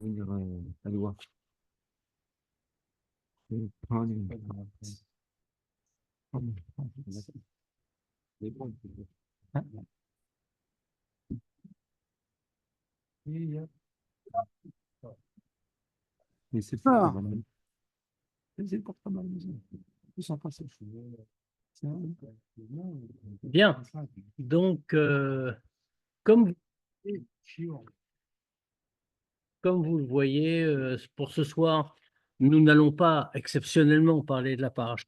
dire, la loi. Mais c'est pas Ah, mal. C'est pas mal. Ils sont pas seuls. bien. Donc, comme, comme vous le voyez, pour ce soir, nous n'allons pas exceptionnellement parler de la paracha,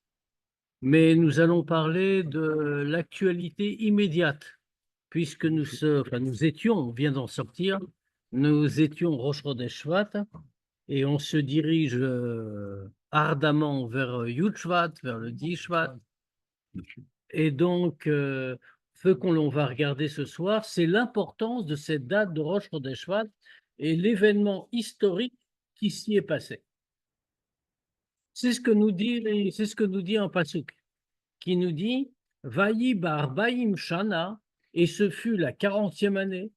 mais nous allons parler de l'actualité immédiate, puisque nous étions, on vient d'en sortir, nous étions Rosh Chodesh Shvat, et on se dirige ardemment vers Yud Shvat, vers le 10 Shvat. Et donc, ce qu'on va regarder ce soir, c'est l'importance de cette date de Rosh Chodesh Shvat et l'événement historique qui s'y est passé. C'est ce que nous dit un pasuk, qui nous dit Vayi Barbaim Shana, et ce fut la 40e année,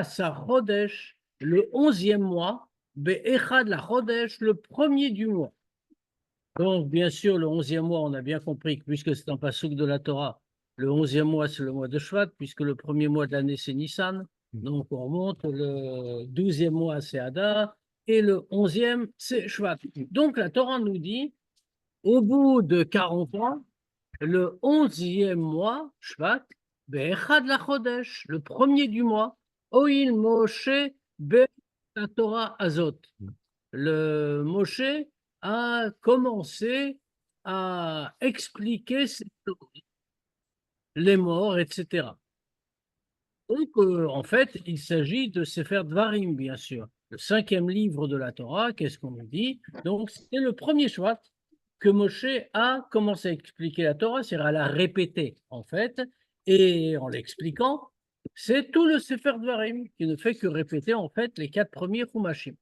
sa Chodesh, le 11e mois, Be'echad la Chodesh, le premier du mois. Donc, bien sûr, le 11e mois, on a bien compris que puisque c'est un pasuk de la Torah, le 11e mois, c'est le mois de Shvat, puisque le premier mois de l'année, c'est Nissan. Donc, on remonte, le 12e mois, c'est Adar, et le 11e, c'est Shvat. Donc, la Torah nous dit, au bout de 40 ans, le 11e mois, Shvat, Be'echad la Chodesh, le premier du mois, Oil Moshe Be la Torah Azot. Le Moshe a commencé à expliquer les morts, etc. Donc, en fait, il s'agit de Sefer Dvarim, bien sûr. Le 5e livre de la Torah, qu'est-ce qu'on nous dit? Donc, c'était le premier Shvat que Moshe a commencé à expliquer la Torah, c'est-à-dire à la répéter, en fait, et en l'expliquant, c'est tout le Sefer Dvarim qui ne fait que répéter, en fait, les 4 premiers Chumashim.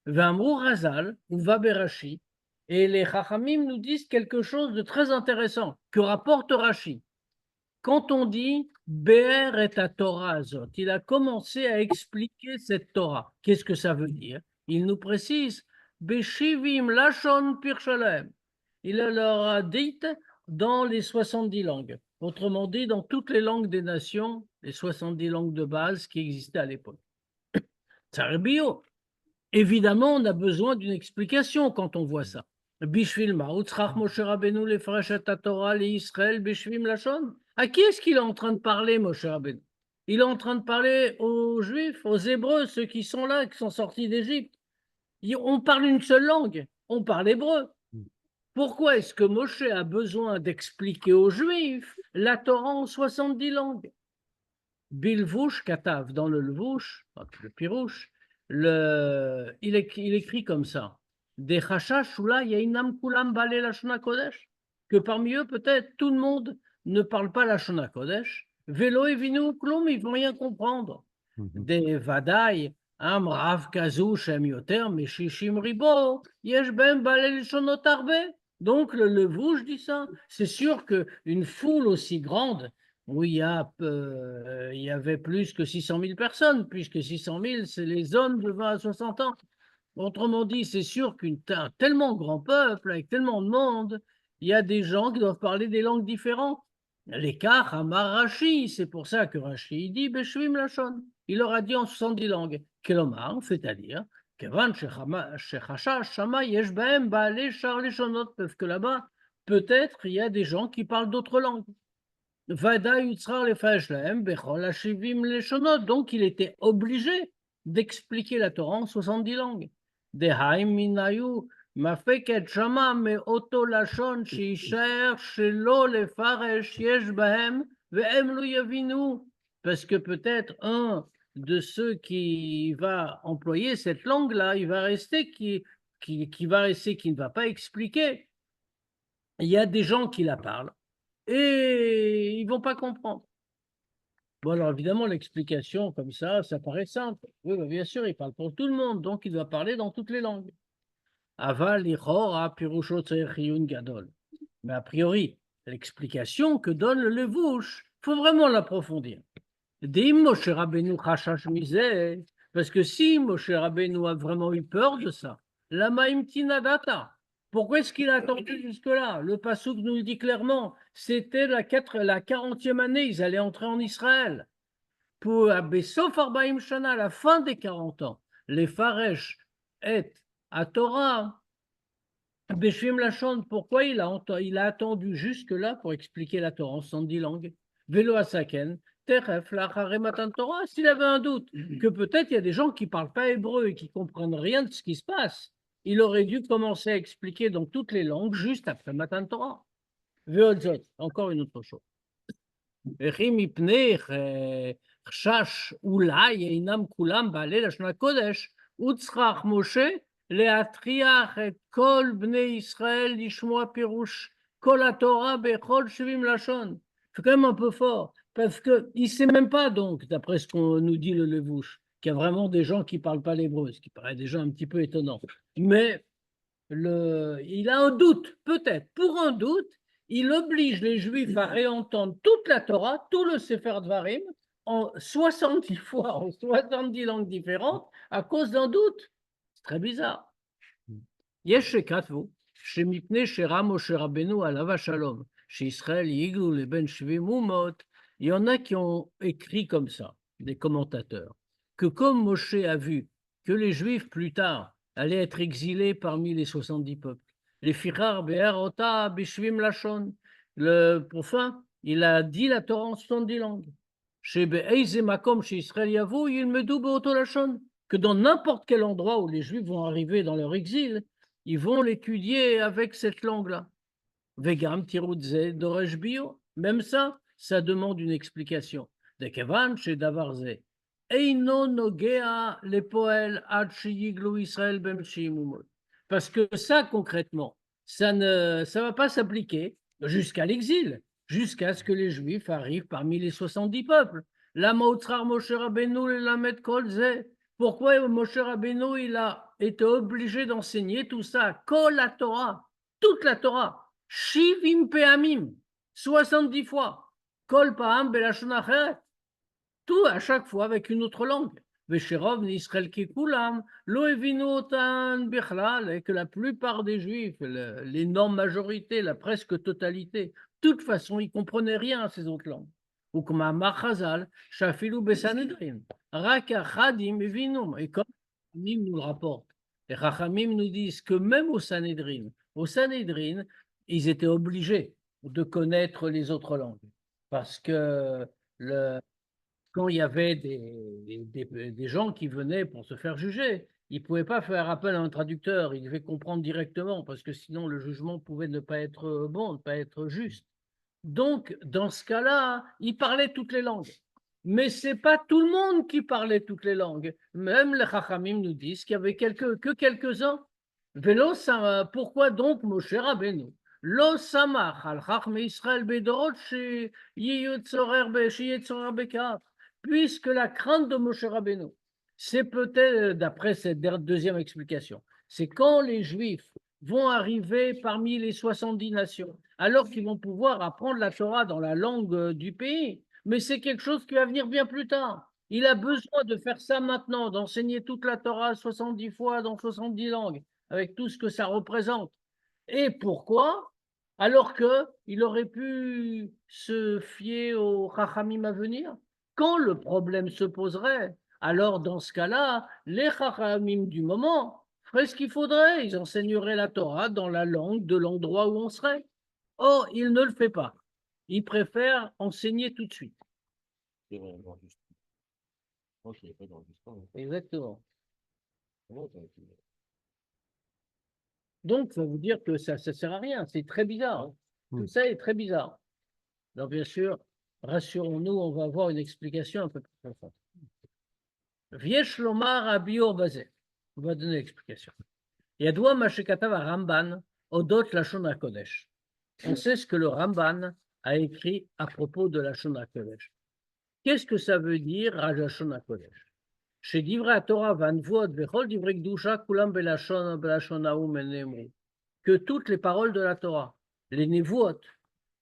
Vamrou Razal ou Vaberashi, et les Chachamim nous disent quelque chose de très intéressant que rapporte Rashi. Quand on dit Be'er et ta Torah azot, il a commencé à expliquer cette Torah. Qu'est-ce que ça veut dire? Il nous précise Beshivim Lashon Pirshalem. Il leur a dit dans les 70 langues. Autrement dit, dans toutes les langues des nations, les 70 langues de base qui existaient à l'époque. Tsarbio. Évidemment, on a besoin d'une explication quand on voit ça. Bishvil Ma'utzrach Moshe Rabbeinu le Torah le Israël Bishvim Lachon. À qui est-ce qu'il est en train de parler, Moshe Rabbeinu? Il est en train de parler aux Juifs, aux Hébreux, ceux qui sont là, qui sont sortis d'Égypte. On parle une seule langue, on parle hébreu. Pourquoi est-ce que Moshe a besoin d'expliquer aux Juifs la Torah en 70 langues? Bilvouch Katav, dans le Lvouch, le Pirouche, il écrit comme ça. Des Chachash Shula Yainam Kulam Bale Lashona Kodesh, que parmi eux, peut-être, tout le monde ne parle pas la Shona Kodesh. Vélo et Vinu Klum, ils ne vont rien comprendre. Des Vadaï, Am Rav Kazu Shem Yoter, Meshishim Ribo, Yesh Ben Bale Lashonot Arbe. Donc, le Lvouch dit ça. C'est sûr qu'une foule aussi grande, où il y avait plus que 600 000 personnes, puisque 600 000, c'est les hommes de 20 à 60 ans. Autrement dit, c'est sûr qu'un tellement grand peuple, avec tellement de monde, il y a des gens qui doivent parler des langues différentes. L'écart à Rashi, c'est pour ça que Rashi dit Beshvim Lachon. Il leur a dit en 70 langues. Kelomar, c'est-à-dire, Kevan Shechashash Shama Yesh Baem Baale Shar Leshonot, parce que là-bas, peut-être il y a des gens qui parlent d'autres langues. Donc il était obligé d'expliquer la Torah en 70 langues. Parce que peut-être un de ceux qui va employer cette langue-là, il va rester qui ne va pas expliquer. Il y a des gens qui la parlent et ils ne vont pas comprendre. Bon, alors évidemment, l'explication comme ça paraît simple. Oui, bien sûr, il parle pour tout le monde, donc il doit parler dans toutes les langues. Aval, Ichora, Pirusho, Tzerchiyun, Gadol. Mais a priori, l'explication que donne le Levouche, il faut vraiment l'approfondir. Dim Moshe Rabbeinu Chashash Mizeh, Parce que si Moshe Rabbeinu a vraiment eu peur de ça, lama imtina data. Pourquoi est-ce qu'il a attendu jusque-là? Le passouk nous le dit clairement. C'était la 40e année, ils allaient entrer en Israël. Pour Bessof Arbaim Shana, à la fin des 40 ans, les Faresh et à Torah, Beshvim Lachon, pourquoi il a attendu jusque-là pour expliquer la Torah en 110 langues? Velo Asaken, Teref, Lachare Matan Torah, s'il avait un doute, que peut-être il y a des gens qui ne parlent pas hébreu et qui ne comprennent rien de ce qui se passe, il aurait dû commencer à expliquer dans toutes les langues juste après Matan Torah. Veodzot, encore une autre chose. וכי מפני חשש אולי אינם כולם בעלי לשון הקודש, וצריך משה להטריח את כל בני ישראל לשמוע פירוש כל התורה בכל 70 לשון. C'est quand même un peu fort, parce qu'il ne sait même pas, donc, d'après ce qu'on nous dit le Levouche, qu'il y a vraiment des gens qui ne parlent pas l'hébreu, ce qui paraît déjà un petit peu étonnant. Mais il a un doute, peut-être. Pour un doute, il oblige les Juifs à réentendre toute la Torah, tout le Sefer Dvarim, en 70 fois, en 70 langues différentes, à cause d'un doute. C'est très bizarre. יש שכתבו שמפני שראה משה רבנו עליו השלום, שישראל יגלו לבין 70 אומות, il y en a qui ont écrit comme ça, des commentateurs, que comme Moshe a vu que les Juifs plus tard allaient être exilés parmi les 70 peuples, les Fichar Be'erota Bishvim Lachon, pour fin, il a dit la Torah en 70 langues. Chez Be'eize Makom, chez Israël Yavou, il me double Be'oto Lachon, que dans n'importe quel endroit où les Juifs vont arriver dans leur exil, ils vont l'étudier avec cette langue-là. Vegam Tiroudze Doresh Bio, même ça demande une explication. De Kevan chez Davarze. Eino Nogea le Poel Ad Sheyiglu Israël Bem Shimumot. Parce que ça, concrètement, ça ne va pas s'appliquer jusqu'à l'exil, jusqu'à ce que les Juifs arrivent parmi les 70 peuples. La Maotzrar Moshe Rabbeinu le Lamed Kolze. Pourquoi Moshe Rabbeinu il a été obligé d'enseigner tout ça? Kol la Torah, toute la Torah. Shivim Peamim, 70 fois. Kol Paam Belashon Acheret. Tout à chaque fois avec une autre langue. Vesherov Nisrael Kikulam, Lo Evinu Otan Bichlal, et que la plupart des Juifs, l'énorme majorité, la presque totalité, de toute façon, ils ne comprenaient rien à ces autres langues. Ou comme à Machazal, Shafilu Besanedrin, Raka Chadim Evinum, et comme Chachamim nous le rapporte, et Chachamim nous disent que même au Sanhedrin, ils étaient obligés de connaître les autres langues. Parce que quand il y avait des gens qui venaient pour se faire juger, ils ne pouvaient pas faire appel à un traducteur, ils devaient comprendre directement, parce que sinon le jugement pouvait ne pas être bon, ne pas être juste. Donc, dans ce cas-là, ils parlaient toutes les langues. Mais ce n'est pas tout le monde qui parlait toutes les langues. Même les Chachamim nous disent qu'il y avait que quelques-uns. Pourquoi donc Moshe Rabbeinu Lo samach al chachmei Israël bedorot sheyetzorer bekar. Puisque la crainte de Moshe Rabbeinu, c'est peut-être, d'après cette deuxième explication, c'est quand les Juifs vont arriver parmi les 70 nations, alors qu'ils vont pouvoir apprendre la Torah dans la langue du pays, mais c'est quelque chose qui va venir bien plus tard. Il a besoin de faire ça maintenant, d'enseigner toute la Torah 70 fois dans 70 langues, avec tout ce que ça représente. Et pourquoi? Alors qu'il aurait pu se fier au Chachamim à venir. Quand le problème se poserait, alors dans ce cas-là, les Chachamim du moment feraient ce qu'il faudrait. Ils enseigneraient la Torah dans la langue de l'endroit où on serait. Or, il ne le fait pas. Il préfère enseigner tout de suite. Exactement. Donc, ça veut dire que ça ne sert à rien. C'est très bizarre. Tout ça est très bizarre. Donc, bien sûr, rassurons-nous, on va avoir une explication un peu plus profonde. Viesh Lomar Abior Bazé. On va donner l'explication. Yadoua Mashekatav Ramban, Odot Lashon HaKodesh. On sait ce que le Ramban a écrit à propos de Lashon HaKodesh. Qu'est-ce que ça veut dire, Lashon HaKodesh? Chez Divrei Torah Vanvot Vechol Divrei Gdusha Kulam Belashon Haum Enemru. Que toutes les paroles de la Torah, les Nevuot,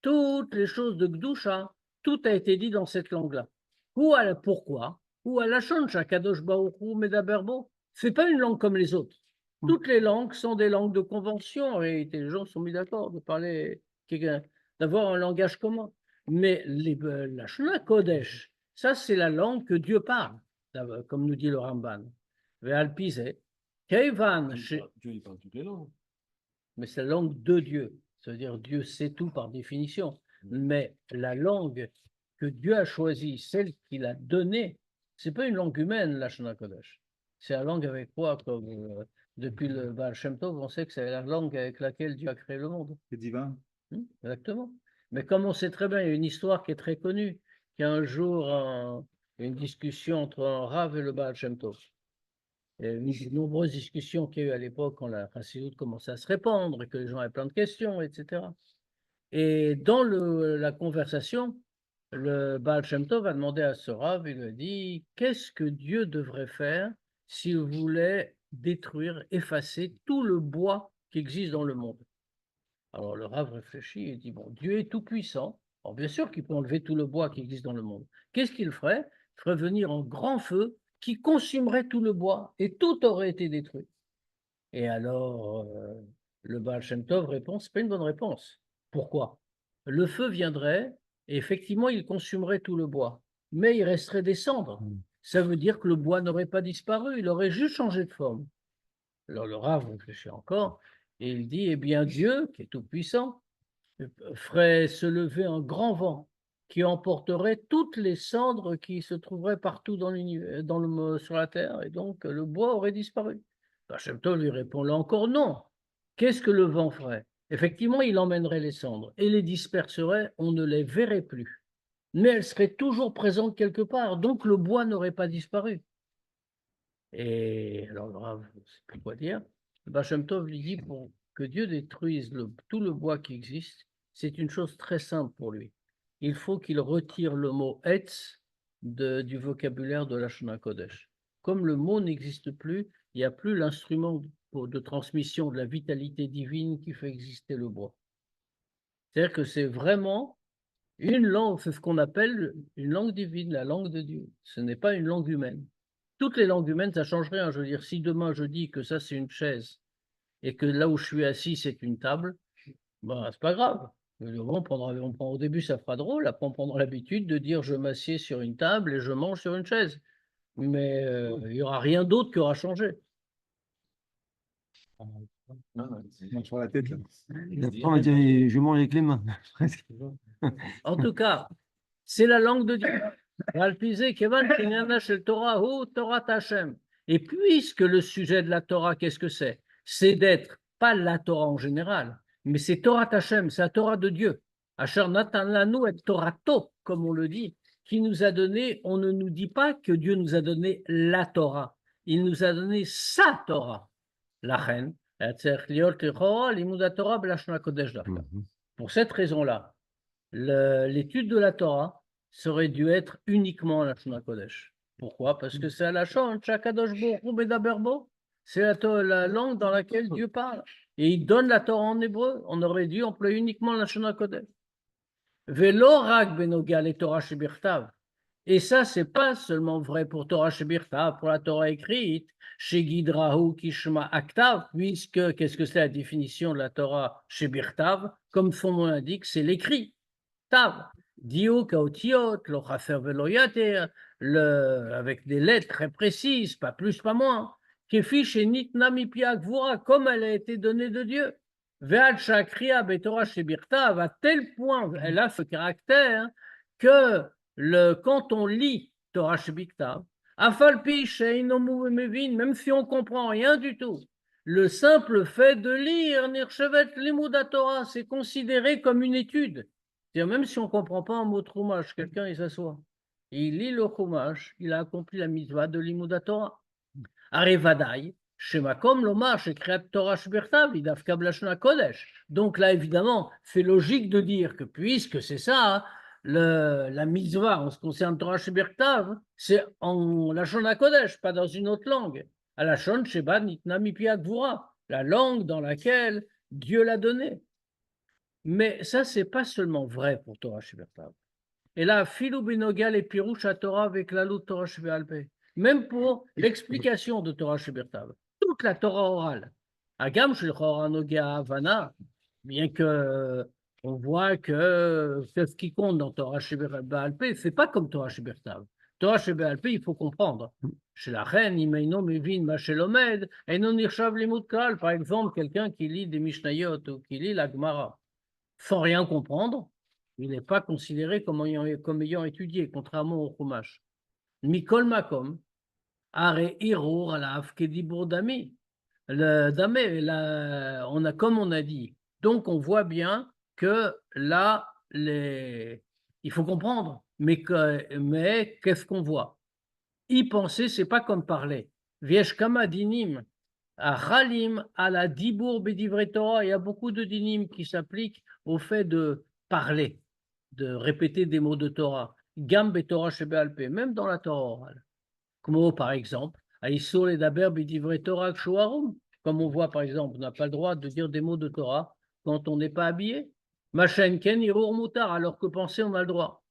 toutes les choses de Gdusha, tout a été dit dans cette langue-là. Pourquoi? ou à Lachon, Shakadosh Baruch Hu Medaber Bo. C'est pas une langue comme les autres. Toutes les langues sont des langues de convention. En réalité, les gens sont mis d'accord de parler, d'avoir un langage commun. Mais la Shona Kodesh, ça c'est la langue que Dieu parle, comme nous dit le Ramban. Ve'alpizé, Keivan, Dieu, il parle toutes les langues. mais c'est la langue de Dieu. Ça veut dire Dieu sait tout par définition. Mais la langue que Dieu a choisie, celle qu'il a donnée, c'est pas une langue humaine, la Shona Kodesh. C'est la langue avec quoi, comme depuis le Baal Shem Tov, on sait que c'est la langue avec laquelle Dieu a créé le monde. C'est divin. Exactement. Mais comme on sait très bien, il y a une histoire qui est très connue, qu'il y a un jour une discussion entre un Rav et le Baal Shem Tov. Il y a eu de nombreuses discussions qu'il y a eu à l'époque quand la Chassidoute commençait à se répandre et que les gens avaient plein de questions, etc. Et dans la conversation, le Baal Shem Tov a demandé à ce Rav, il lui a dit, qu'est-ce que Dieu devrait faire s'il voulait détruire, effacer tout le bois qui existe dans le monde? Alors le Rav réfléchit et dit, bon, Dieu est tout puissant. Alors bien sûr qu'il peut enlever tout le bois qui existe dans le monde. Qu'est-ce qu'il ferait? Il ferait venir un grand feu qui consumerait tout le bois et tout aurait été détruit. Et alors le Baal Shem Tov répond, c'est pas une bonne réponse. Pourquoi? Le feu viendrait et effectivement il consumerait tout le bois, mais il resterait des cendres. Ça veut dire que le bois n'aurait pas disparu, il aurait juste changé de forme. Alors le Rav réfléchit encore et il dit, eh bien Dieu, qui est tout puissant, ferait se lever un grand vent qui emporterait toutes les cendres qui se trouveraient partout sur la terre, et donc le bois aurait disparu. Shem Tov lui répond là encore non. Qu'est-ce que le vent ferait? Effectivement, il emmènerait les cendres et les disperserait, on ne les verrait plus. Mais elles seraient toujours présentes quelque part, donc le bois n'aurait pas disparu. Et alors, je ne sais plus quoi dire. Shem Tov lui dit, pour que Dieu détruise tout le bois qui existe, c'est une chose très simple pour lui. Il faut qu'il retire le mot etz du vocabulaire de la Shona Kodesh. Comme le mot n'existe plus, il n'y a plus l'instrument de transmission de la vitalité divine qui fait exister le bois. C'est-à-dire que c'est vraiment une langue, c'est ce qu'on appelle une langue divine, la langue de Dieu. Ce n'est pas une langue humaine. Toutes les langues humaines, ça change rien. Je veux dire, si demain je dis que ça c'est une chaise et que là où je suis assis c'est une table, ben c'est pas grave. Au début ça fera drôle, après on prendra l'habitude de dire je m'assieds sur une table et je mange sur une chaise. Mais il n'y aura rien d'autre qui aura changé. Sur la tête, là. Après, on va dire, je mange avec les mains. Presque. En tout cas, c'est la langue de Dieu. Et puisque le sujet de la Torah, qu'est-ce que c'est? C'est d'être, pas la Torah en général, mais c'est Torah Hashem, c'est la Torah de Dieu. Asher Natan Lanu et Torato, comme on le dit, qui nous a donné, on ne nous dit pas que Dieu nous a donné la Torah, il nous a donné sa Torah. La reine, pour cette raison-là, l'étude de la Torah serait dû être uniquement la Shona Kodesh. Pourquoi? Parce que c'est à la Shon, Shakadosh Baruch Medaberbo, c'est la langue dans laquelle Dieu parle. Et il donne la Torah en hébreu. On aurait dû employer uniquement la Shona Kodesh. Velo rak benoga le Torah shebirtav. Et ça, c'est pas seulement vrai pour Torah shebirtav, pour la Torah écrite, chez Gidrahu Kishma Aktav, puisque qu'est-ce que c'est la définition de la Torah shebirtav? Comme son nom l'indique, c'est l'écrit. Tav, Dio Kaotiot, lo chaser velo yater, avec des lettres très précises, pas plus, pas moins. Kefi shenitna mipia gvura, comme elle a été donnée de Dieu. Ve'al shakriya betorah shebirtav, à tel point, elle a ce caractère que quand on lit Torah shebirtav, afalpi sheinomu mevin, même si on comprend rien du tout, le simple fait de lire Nirchevet Limuda Torah, c'est considéré comme une étude. C'est-à-dire, même si on ne comprend pas un mot de Chumash, quelqu'un il s'assoit, il lit le Chumash, il a accompli la mitzvah de Limuda Torah. Arevadai, Shemakom Lomar, Shekriat Torah Shbertav, Idafka Blashna Kodesh. Donc là, évidemment, c'est logique de dire que puisque c'est ça, la mitzvah en ce qui concerne Torah Shbertav, c'est en Lashon Kodesh, pas dans une autre langue. À la Shon Sheba Nitna Mipia Gvura, la langue dans laquelle Dieu l'a donnée. Mais ça, c'est pas seulement vrai pour Torah Shbertav. Et là, Filou Benogal et Pirouche à Torah avec la loup Torah Shebe'alpeh. Même pour l'explication de Torah Shebertav. Toute la Torah orale. Agam Shel Noga Havana, bien que on voit que ce qui compte dans Torah Shebe'alpeh, c'est pas comme Torah Shebertav. Torah Shebe'alpeh, il faut comprendre. Chez la reine, Imeino Mevin Machelomed, et non Nirshav Limud Kal, par exemple, quelqu'un qui lit des Mishnayot ou qui lit la Gemara sans rien comprendre, il n'est pas considéré comme ayant étudié, contrairement au Chumash. Mikol Makom, Are Irur Alaf Kedibur Dami. Le Damé, on a, comme on a dit, donc on voit bien que là, il faut comprendre, mais qu'est-ce qu'on voit? Y penser, c'est pas comme parler. Viesh Kama Dinim, à Chalim, à la Dibour Bedivre Torah, il y a beaucoup de dinim qui s'appliquent au fait de parler, de répéter des mots de Torah. Gam Torah Shebe'alpeh, même dans la Torah orale. Comme par exemple, Aïsor et Daber Bedivre Torah Kshuarum. Comme on voit par exemple, on n'a pas le droit de dire des mots de Torah quand on n'est pas habillé. Machen Ken Irur Mutar, alors que penser on a le droit.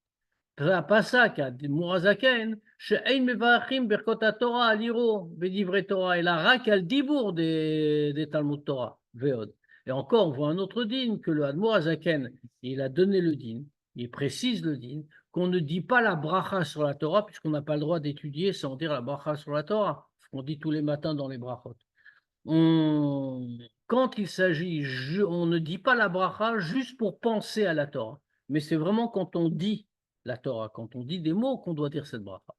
Pasak, Mourazaken, She'ein Mevachim Berkot Torah Aliro, Bedivre Torah, et la rak al Dibour des Talmud Torah, Veod. Et encore, on voit un autre din que le Admourazaken, il a donné le din, il précise le din, qu'on ne dit pas la bracha sur la Torah, puisqu'on n'a pas le droit d'étudier sans dire la bracha sur la Torah, ce qu'on dit tous les matins dans les brachot. Quand il s'agit, on ne dit pas la bracha juste pour penser à la Torah, mais c'est vraiment quand on dit la Torah, quand on dit des mots qu'on doit dire cette bracha.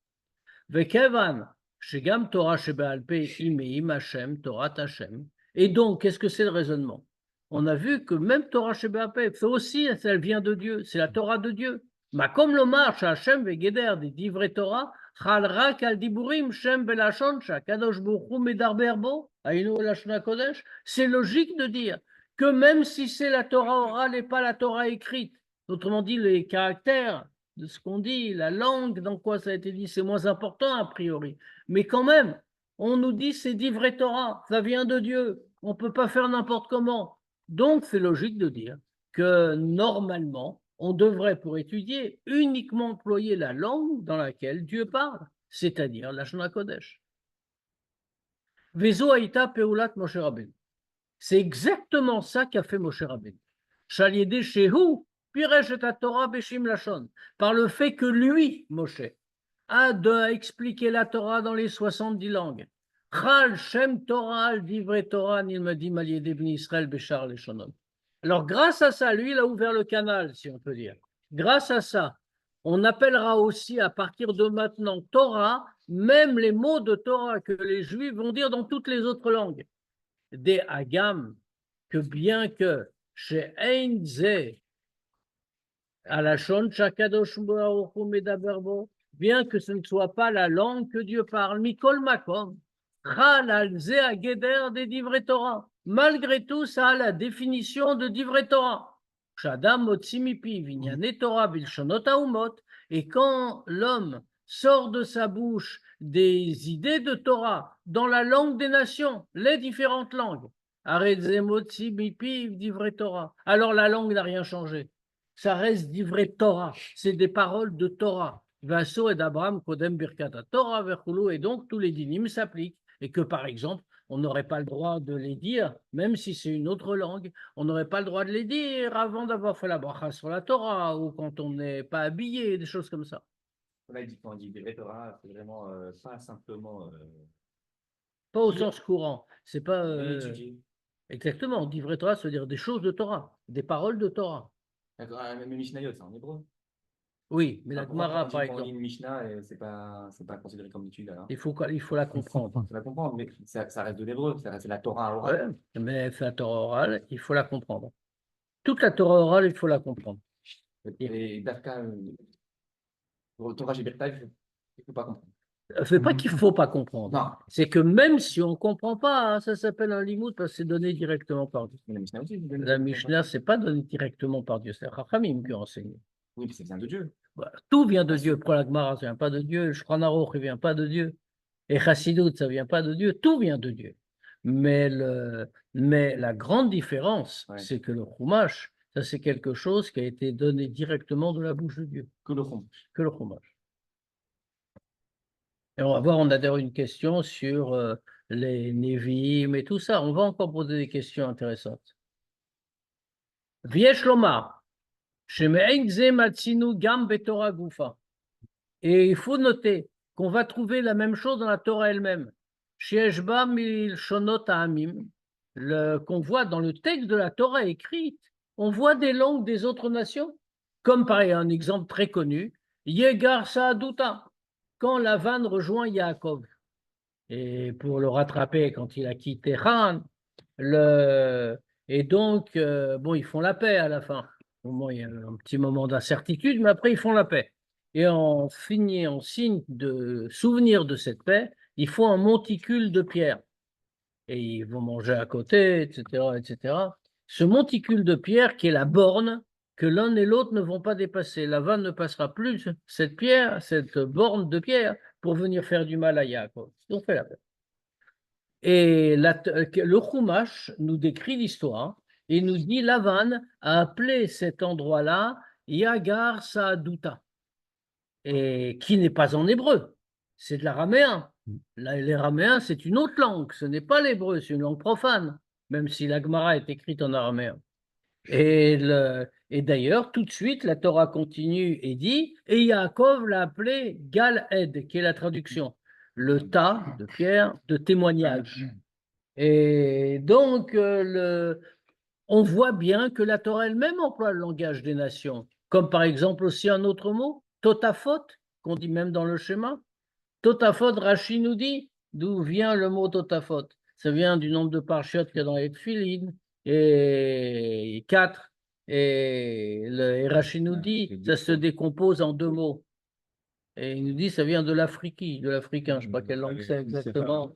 Vekevan, shegam Torah shebe'alpeh imeim Hashem, Torah Hashem. Et donc, qu'est-ce que c'est le raisonnement? On a vu que même Torah shebe'alpeh, c'est aussi, elle vient de Dieu, c'est la Torah de Dieu. Ma comme le marche Hashem vegeder des divrei Torah, chal rak al diburim shem belashon shakadosh buchu medarberbo, ainu lashon kodesh. C'est logique de dire que même si c'est la Torah orale et pas la Torah écrite, autrement dit les caractères de ce qu'on dit, la langue, dans quoi ça a été dit, c'est moins important a priori. Mais quand même, on nous dit c'est divrei Torah, ça vient de Dieu, on ne peut pas faire n'importe comment. Donc c'est logique de dire que normalement, on devrait pour étudier uniquement employer la langue dans laquelle Dieu parle, c'est-à-dire la Shona Kodesh. Vezo Aïta Peulat Moshe Rabbeinu. C'est exactement ça qu'a fait Moshe Rabbeinu. Shaliede Shehu Torah Beshim Lashon, par le fait que lui, Moshe, a expliqué la Torah dans les 70 langues. Chal Shem Torah al Divrei Torah Nilmadim al Yedei Bnei Israël Beshar Leshonon. Alors, grâce à ça, lui, il a ouvert le canal, si on peut dire. Grâce à ça, on appellera aussi à partir de maintenant Torah, même les mots de Torah que les Juifs vont dire dans toutes les autres langues. Des Hagam, que bien que chez Ein Ze, Alashon Shakadosh Baruch Hu Medaberbo, bien que ce ne soit pas la langue que Dieu parle, Mikol Makom, Chal al Ze Ageder des Divrei Torah. Malgré tout, ça a la définition de Divrei Torah. Shadam Motsimipi Vinyane Torah Bilshonot Haumot, et quand l'homme sort de sa bouche des idées de Torah dans la langue des nations, les différentes langues, Aredze Motsimipi Divrei Torah, alors la langue n'a rien changé. Ça reste divrei Torah, c'est des paroles de Torah. Vasso et d'Abraham, Kodem Birkata Torah, Verchulu, et donc tous les dynimes s'appliquent. Et que par exemple, on n'aurait pas le droit de les dire, même si c'est une autre langue, on n'aurait pas le droit de les dire avant d'avoir fait la bracha sur la Torah, ou quand on n'est pas habillé, des choses comme ça. Là, quand on dit divrei Torah, c'est vraiment pas simplement. Pas au sens courant. C'est pas. Étudier. Exactement, divrei Torah, ça veut dire des choses de Torah, des paroles de Torah. D'accord, même Mishnayot, c'est en hébreu. Oui, mais la Gemara, par exemple. Quand on lit exemple. une Mishnah, c'est pas considéré comme étude alors. Il faut la comprendre. Il faut la comprendre, mais ça reste de l'hébreu, ça reste la Torah orale. Ouais, mais c'est la Torah orale, il faut la comprendre. Toute la Torah orale, il faut la comprendre. Et Dafka, Torah Shebertav, il ne faut pas comprendre. C'est pas qu'il ne faut pas comprendre. Non. C'est que même si on ne comprend pas, hein, ça s'appelle un limoud parce que c'est donné directement par Dieu. Mais la Mishnah aussi. La Mishnah, ce n'est pas donné directement par Dieu, c'est Rachamim qui a enseigné. Oui, mais ça vient de Dieu. Voilà. Tout vient de Dieu. Pour la Gemara, ça ne vient pas de Dieu. Le Shulchan Aruch, il ne vient pas de Dieu. Et Chassidut, ça ne vient pas de Dieu. Tout vient de Dieu. Mais la grande différence, Ouais. c'est que le Chumash, Ça, c'est quelque chose qui a été donné directement de la bouche de Dieu, Que le Chumash. que le Chumash. Et on va voir, on a d'ailleurs une question sur les Nevi'im et tout ça. On va encore poser des questions intéressantes. Viesh Lomar, Sheme'en ze matzinu gam betorah gufa. Et il faut noter qu'on va trouver la même chose dans la Torah elle-même. She'eshba milshonot ha'amim, qu'on voit dans le texte de la Torah écrite, on voit des langues des autres nations. Comme par un exemple très connu, Yegar Sa'aduta, quand Lavan rejoint Yaakov. Et pour le rattraper, quand il a quitté Han, et donc, bon, ils font la paix à la fin. Au moins, il y a un petit moment d'incertitude, mais après, ils font la paix. Et en signe de souvenir de cette paix, ils font un monticule de pierre. Et ils vont manger à côté, etc., etc. Ce monticule de pierre qui est la borne que l'un et l'autre ne vont pas dépasser. Lavan ne passera plus cette pierre, cette borne de pierre, pour venir faire du mal à Yaakov. Donc, fait la paix. Et le Chumash nous décrit l'histoire et nous dit Lavan a appelé cet endroit-là Yagar Sa'aduta, et qui n'est pas en hébreu, c'est de l'araméen. L'araméen, c'est une autre langue, ce n'est pas l'hébreu, c'est une langue profane, même si la Gemara est écrite en araméen. Et d'ailleurs, tout de suite, la Torah continue et dit, et Yaakov l'a appelé Gal-Ed, qui est la traduction, le tas de pierre de témoignage. Et donc, on voit bien que la Torah elle-même emploie le langage des nations, comme par exemple aussi un autre mot, totafot, qu'on dit même dans le schéma. Totafot, Rashi nous dit d'où vient le mot totafot. Ça vient du nombre de parchiotes qu'il y a dans les tefilines, et 4. Et Rashi nous dit ça se décompose en 2 mots. Et il nous dit ça vient de l'afriki, de l'africain, je ne sais pas quelle langue c'est exactement.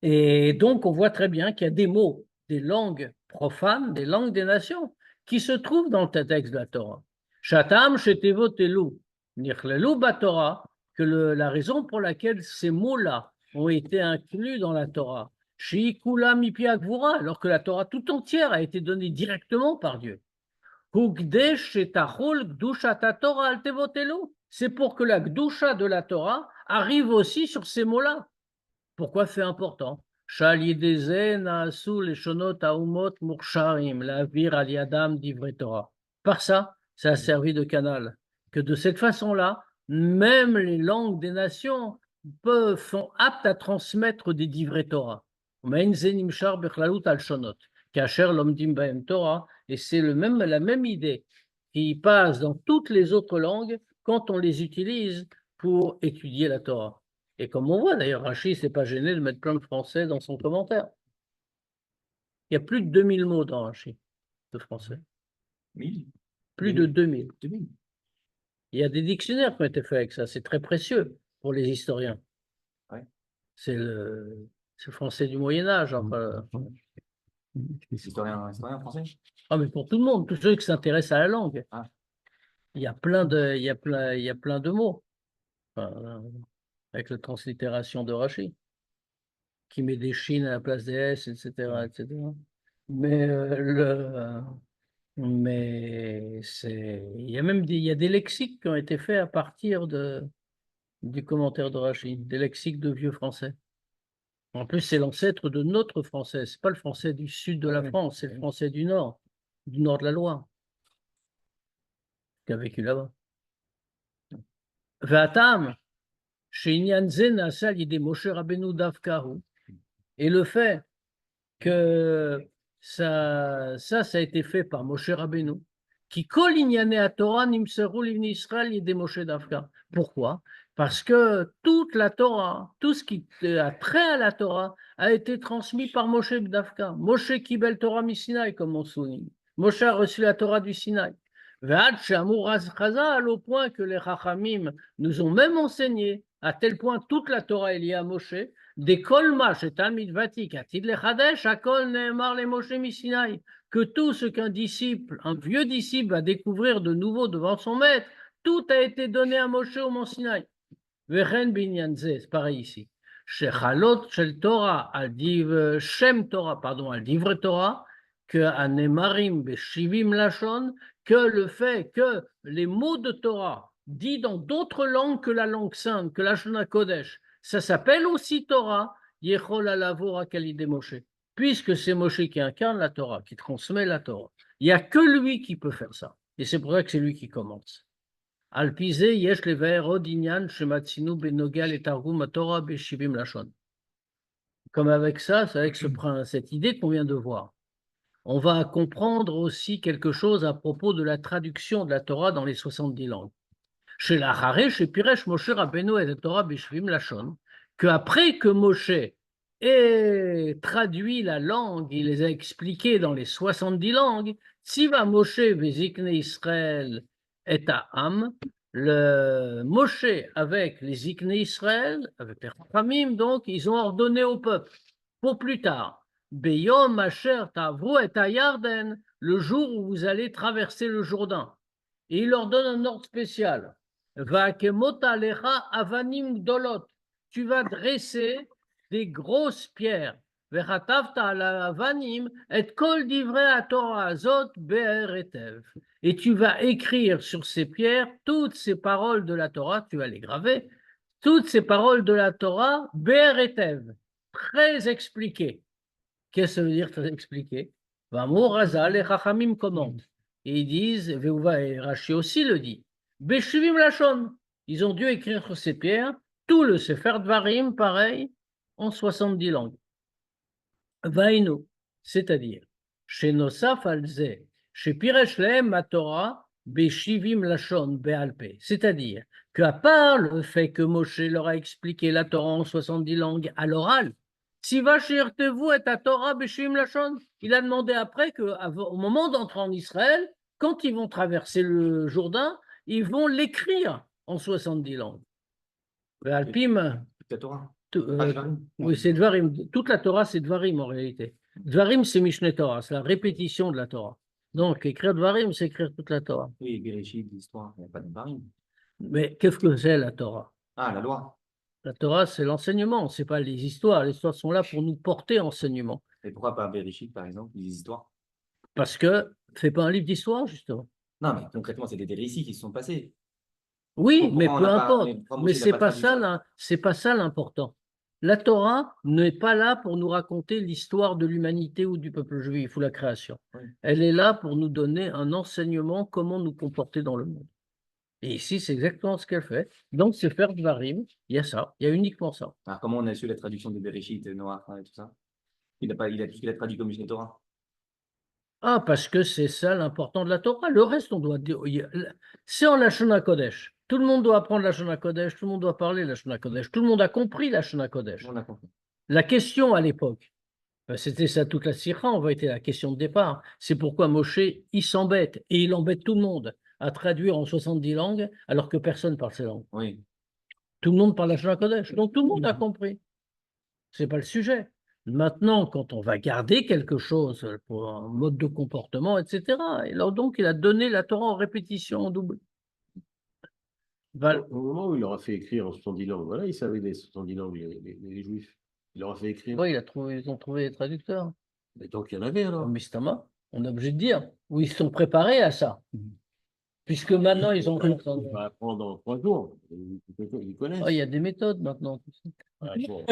Et donc, on voit très bien qu'il y a des mots, des langues profanes, des langues des nations, qui se trouvent dans le texte de la Torah. Shatam shetevot elu, nichlelu batorah, que la raison pour laquelle ces mots-là ont été inclus dans la Torah, shi'ikula mipi gvura, alors que la Torah tout entière a été donnée directement par Dieu. Hugdesh etachol gdushat Torah al tevot elu, c'est pour que la gdusha de la Torah arrive aussi sur ces mots-là. Pourquoi c'est important? Par ça, ça a servi de canal. Que de cette façon-là, même les langues des nations sont aptes à transmettre des divrei Torah. Et c'est la même idée qui passe dans toutes les autres langues quand on les utilise pour étudier la Torah. Et comme on voit, d'ailleurs, Rashi ne s'est pas gêné de mettre plein de français dans son commentaire. Il y a plus de 2000 mots dans Rashi de français. 1000. Plus de 2000. 2000. Il y a des dictionnaires qui ont été faits avec ça. C'est très précieux pour les historiens. Ouais. C'est le français du Moyen-Âge. Enfin. Historien français? Ah, mais pour tout le monde, tous ceux qui s'intéressent à la langue. Ah. Il y a plein de mots. Enfin, avec la translittération de Rashi, qui met des chines à la place des S, etc. etc. Mais, il y a même il y a des lexiques qui ont été faits à partir du commentaire de Rashi, des lexiques de vieux français. En plus, c'est l'ancêtre de notre français. Ce n'est pas le français du sud de la France, c'est le français du nord de la Loire, qui a vécu là-bas. Vatam. Et le fait que ça a été fait par Moshe Rabbeinu, qui à Torah Pourquoi? Parce que toute la Torah, tout ce qui a trait à la Torah, a été transmis par Moshe B'Davka. Moshe Kibel Torah mi Sinaï, comme on souligne. Moshe a reçu la Torah du Sinaï. Au point que les Chachamim nous ont même enseigné, à tel point toute la Torah est liée à Moshe, des kolma chez Talmid Vatik, Atid lechadesh, akol neemar le Moshe misinaï, que tout ce qu'un disciple, un vieux disciple, va découvrir de nouveau devant son maître, tout a été donné à Moshe au Mont Sinaï. Vechen binyan ze, c'est pareil ici. Shechalot shel Torah, al div Shem Torah, pardon, al divre Torah, que Anemarim Beshivim Lashon, que le fait que les mots de Torah dits dans d'autres langues que la langue sainte, que la Shona Kodesh, ça s'appelle aussi Torah, Yechol Alavora Kalide Moshe, puisque c'est Moshe qui incarne la Torah, qui transmet la Torah. Il n'y a que lui qui peut faire ça. Et c'est pour ça que c'est lui qui commence. Alpizé, Yesh Lever, Odinyan, Shematsinu, Benogal et Targum, Torah, Beshivim Lashon. Comme avec ça, c'est avec cette idée qu'on vient de voir. On va comprendre aussi quelque chose à propos de la traduction de la Torah dans les 70 langues. Chez la Haré, chez Piresh, Moshe Rabbeinu et la Torah Beshivim Lashon, qu'après que Moshe ait traduit la langue, il les a expliquées dans les 70 langues, Tziva Moshe Vezikne Israël et Am, le Moshe avec les Zikne Israël, avec les Chachamim, donc, ils ont ordonné au peuple, pour plus tard, Beyom Asher Tavru et Yarden, le jour où vous allez traverser le Jourdain. Et il leur donne un ordre spécial. Avanim dolot. Tu vas dresser des grosses pierres. Et tu vas écrire sur ces pierres toutes ces paroles de la Torah, tu vas les graver, toutes ces paroles de la Torah, très expliquées. Qu'est-ce que ça veut dire très expliqué? Les Chachamim commandent. Et ils disent, et Rashi aussi le dit, Beshuvim Lashon. Ils ont dû écrire sur ces pierres tout le Sefer Dvarim, pareil, en 70 langues. Vainu, c'est-à-dire, chez Nosaf Alze, chez Piresh Lehem Torah, Beshivim Lashon Bealpe. C'est-à-dire qu'à part le fait que Moshe leur a expliqué la Torah en 70 langues à l'oral, si Vachirtevu et à Torah Beshivim Lashon, il a demandé après qu'au moment d'entrer en Israël, quand ils vont traverser le Jourdain, ils vont l'écrire en 70 langues. Alpim, La Torah. oui, c'est Dvarim. Toute la Torah, c'est Dvarim en réalité. Dvarim, c'est Mishneh Torah, c'est la répétition de la Torah. Donc, écrire Dvarim, c'est écrire toute la Torah. Oui, Bereshit, l'histoire, il n'y a pas de Dvarim. Mais qu'est-ce que c'est la Torah? Ah, la loi. La Torah, c'est l'enseignement, ce n'est pas les histoires. Les histoires sont là pour nous porter enseignement. Et pourquoi pas Bereshit, par exemple, les histoires? Parce que c'est pas un livre d'histoire, justement. Non, mais concrètement, c'est des récits qui se sont passés. Oui, Pourquoi mais on peu n'a pas- importe. pourquoi Mais Moshe n'a pas traduit ça c'est pas ça l'important. La Torah n'est pas là pour nous raconter l'histoire de l'humanité ou du peuple juif ou la création. Oui. Elle est là pour nous donner un enseignement, comment nous comporter dans le monde. Et ici, c'est exactement ce qu'elle fait. Donc, c'est faire Dvarim, il y a ça, il y a uniquement ça. Alors, comment on a su la traduction de Bereshit, Noah et tout ça? Il a tout ce qu'il a traduit comme Mishneh Torah. Ah, parce que c'est ça l'important de la Torah. Le reste, on doit dire. C'est en la Shona Kodesh. Tout le monde doit apprendre la Shona Kodesh, tout le monde doit parler la Shona Kodesh, tout le monde a compris la Shona Kodesh. On a compris. La question à l'époque, c'était ça toute la Sikha, en vérité, la question de départ. C'est pourquoi Moshe, il s'embête, et il embête tout le monde à traduire en 70 langues, alors que personne ne parle ces langues. Oui. Tout le monde parle la Shona Kodesh, donc tout le monde a compris. Ce n'est pas le sujet. Maintenant, quand on va garder quelque chose pour un mode de comportement, etc., et alors donc il a donné la Torah en répétition, en double. Au moment où il leur a fait écrire en 70 langues, voilà, ils savaient les 70 langues, les Juifs. Il leur a fait écrire. Ouais, ils ont trouvé les traducteurs. Mais donc, il y en avait alors. Mistama, on est obligé de dire. Ou ils sont préparés à ça. Puisque maintenant, ils ont. On va apprendre en 3 jours. Ils connaissent. Oh, il y a des méthodes maintenant. Ah, bon.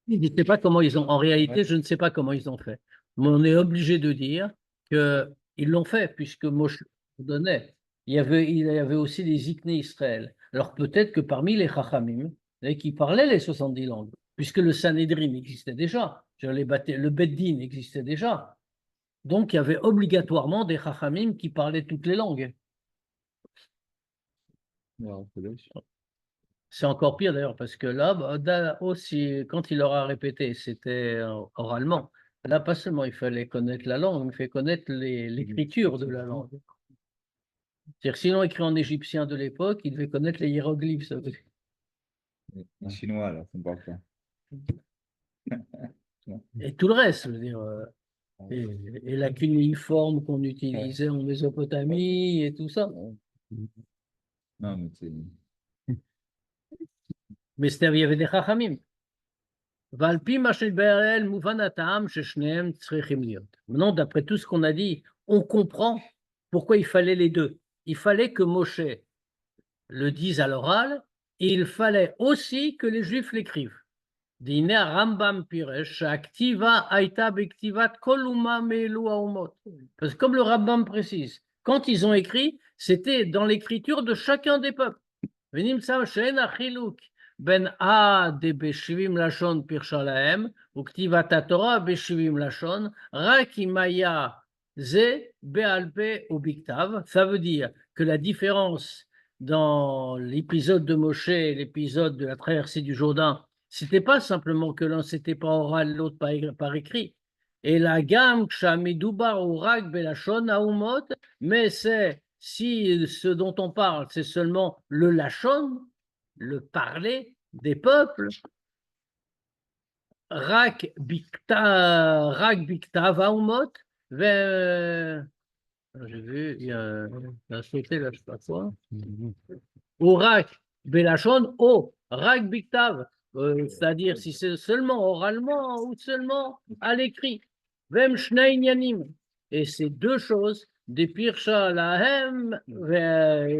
Je ne sais pas comment ils ont. En réalité, je ne sais pas comment ils ont fait. Mais on est obligé de dire qu'ils l'ont fait, puisque Moshe donnait. Il y avait aussi les Ikné Israël. Alors peut-être que parmi les Chachamim, qui parlaient les 70 langues, puisque le Sanhedrin existait déjà, le Beddin existait déjà. Donc il y avait obligatoirement des Chachamim qui parlaient toutes les langues. C'est encore pire d'ailleurs, parce que là, aussi, quand il leur a répété, c'était oralement. Là, pas seulement il fallait connaître la langue, mais il fallait connaître l'écriture de la langue. C'est-à-dire que sinon, écrit en égyptien de l'époque, il devait connaître les hiéroglyphes. Ça veut dire. En chinois, alors, c'est pas ça. Et tout le reste, je veux dire. Et la cunéiforme qu'on utilisait en Mésopotamie et tout ça. Non, mais c'est. Mais il y avait des chachamim. Maintenant, d'après tout ce qu'on a dit, on comprend pourquoi il fallait les deux. Il fallait que Moshe le dise à l'oral et il fallait aussi que les Juifs l'écrivent. Parce que comme le Rambam précise, quand ils ont écrit, c'était dans l'écriture de chacun des peuples. Ben A de Beshivim Lashon Pirsha Lahem, ou Ktivat Torah Beshivim Lashon, Rak Imaya Ze Bealpe ou Biktav. Ça veut dire que la différence dans l'épisode de Moshe et l'épisode de la traversée du Jourdain, c'était pas simplement que l'un c'était pas oral, l'autre par écrit. Et la gamme Kshamidoubar ou Rak Belashon Aumot, mais c'est si ce dont on parle, c'est seulement le Lashon, le parler des peuples, Rak Bikta Vaumot, j'ai vu, il y a sauté là, je sais pas quoi, ou Rak Belachon, ou Rak Biktav, c'est-à-dire si c'est seulement oralement ou seulement à l'écrit, Vem Shnei Nyanim, et ces deux choses, des Pirsha Lahem,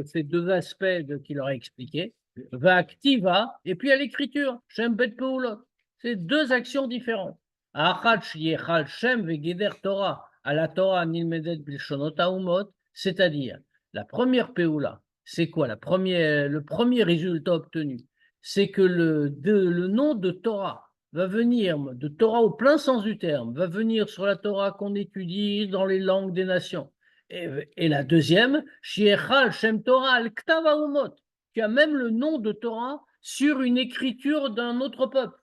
ces deux aspects qu'il leur a expliqué, va activa, et puis à l'écriture, Shem Bet Peulot. C'est deux actions différentes. Achad Sheyechal Shem Vegeder Torah, à la Torah Nilmedet Bilshonot Haumot, c'est-à-dire la première Peula, c'est quoi le premier résultat obtenu? C'est que le nom de Torah va venir, de Torah au plein sens du terme, va venir sur la Torah qu'on étudie dans les langues des nations. Et la deuxième, Sheyechal Shem Torah al Ktav Haumot, qui a même le nom de Torah sur une écriture d'un autre peuple.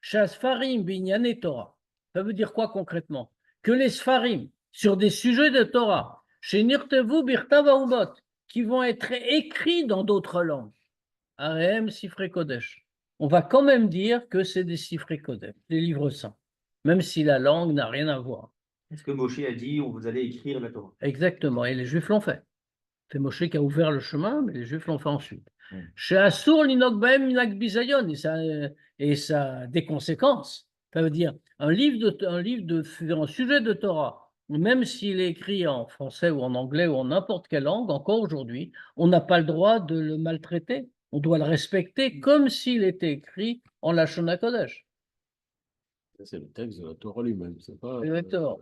Shasfarim binyane Torah. Ça veut dire quoi concrètement? Que les Sfarim, sur des sujets de Torah, chez Nirtevu Birtavaumot, qui vont être écrits dans d'autres langues, Arem Sifrei Kodesh. On va quand même dire que c'est des Sifrei Kodesh, des livres saints, même si la langue n'a rien à voir. Est-ce que Moshe a dit vous allez écrire la Torah? Exactement, et les Juifs l'ont fait. C'est Moshe qui a ouvert le chemin, mais les Juifs l'ont fait ensuite. Chez Assour, l'Inok Bahem, Minak Bizayon, et ça a des conséquences. Ça veut dire un sujet de Torah, même s'il est écrit en français ou en anglais ou en n'importe quelle langue, encore aujourd'hui, on n'a pas le droit de le maltraiter. On doit le respecter comme s'il était écrit en Lashon HaKodesh. C'est le texte de la Torah lui-même, c'est pas. Exactement.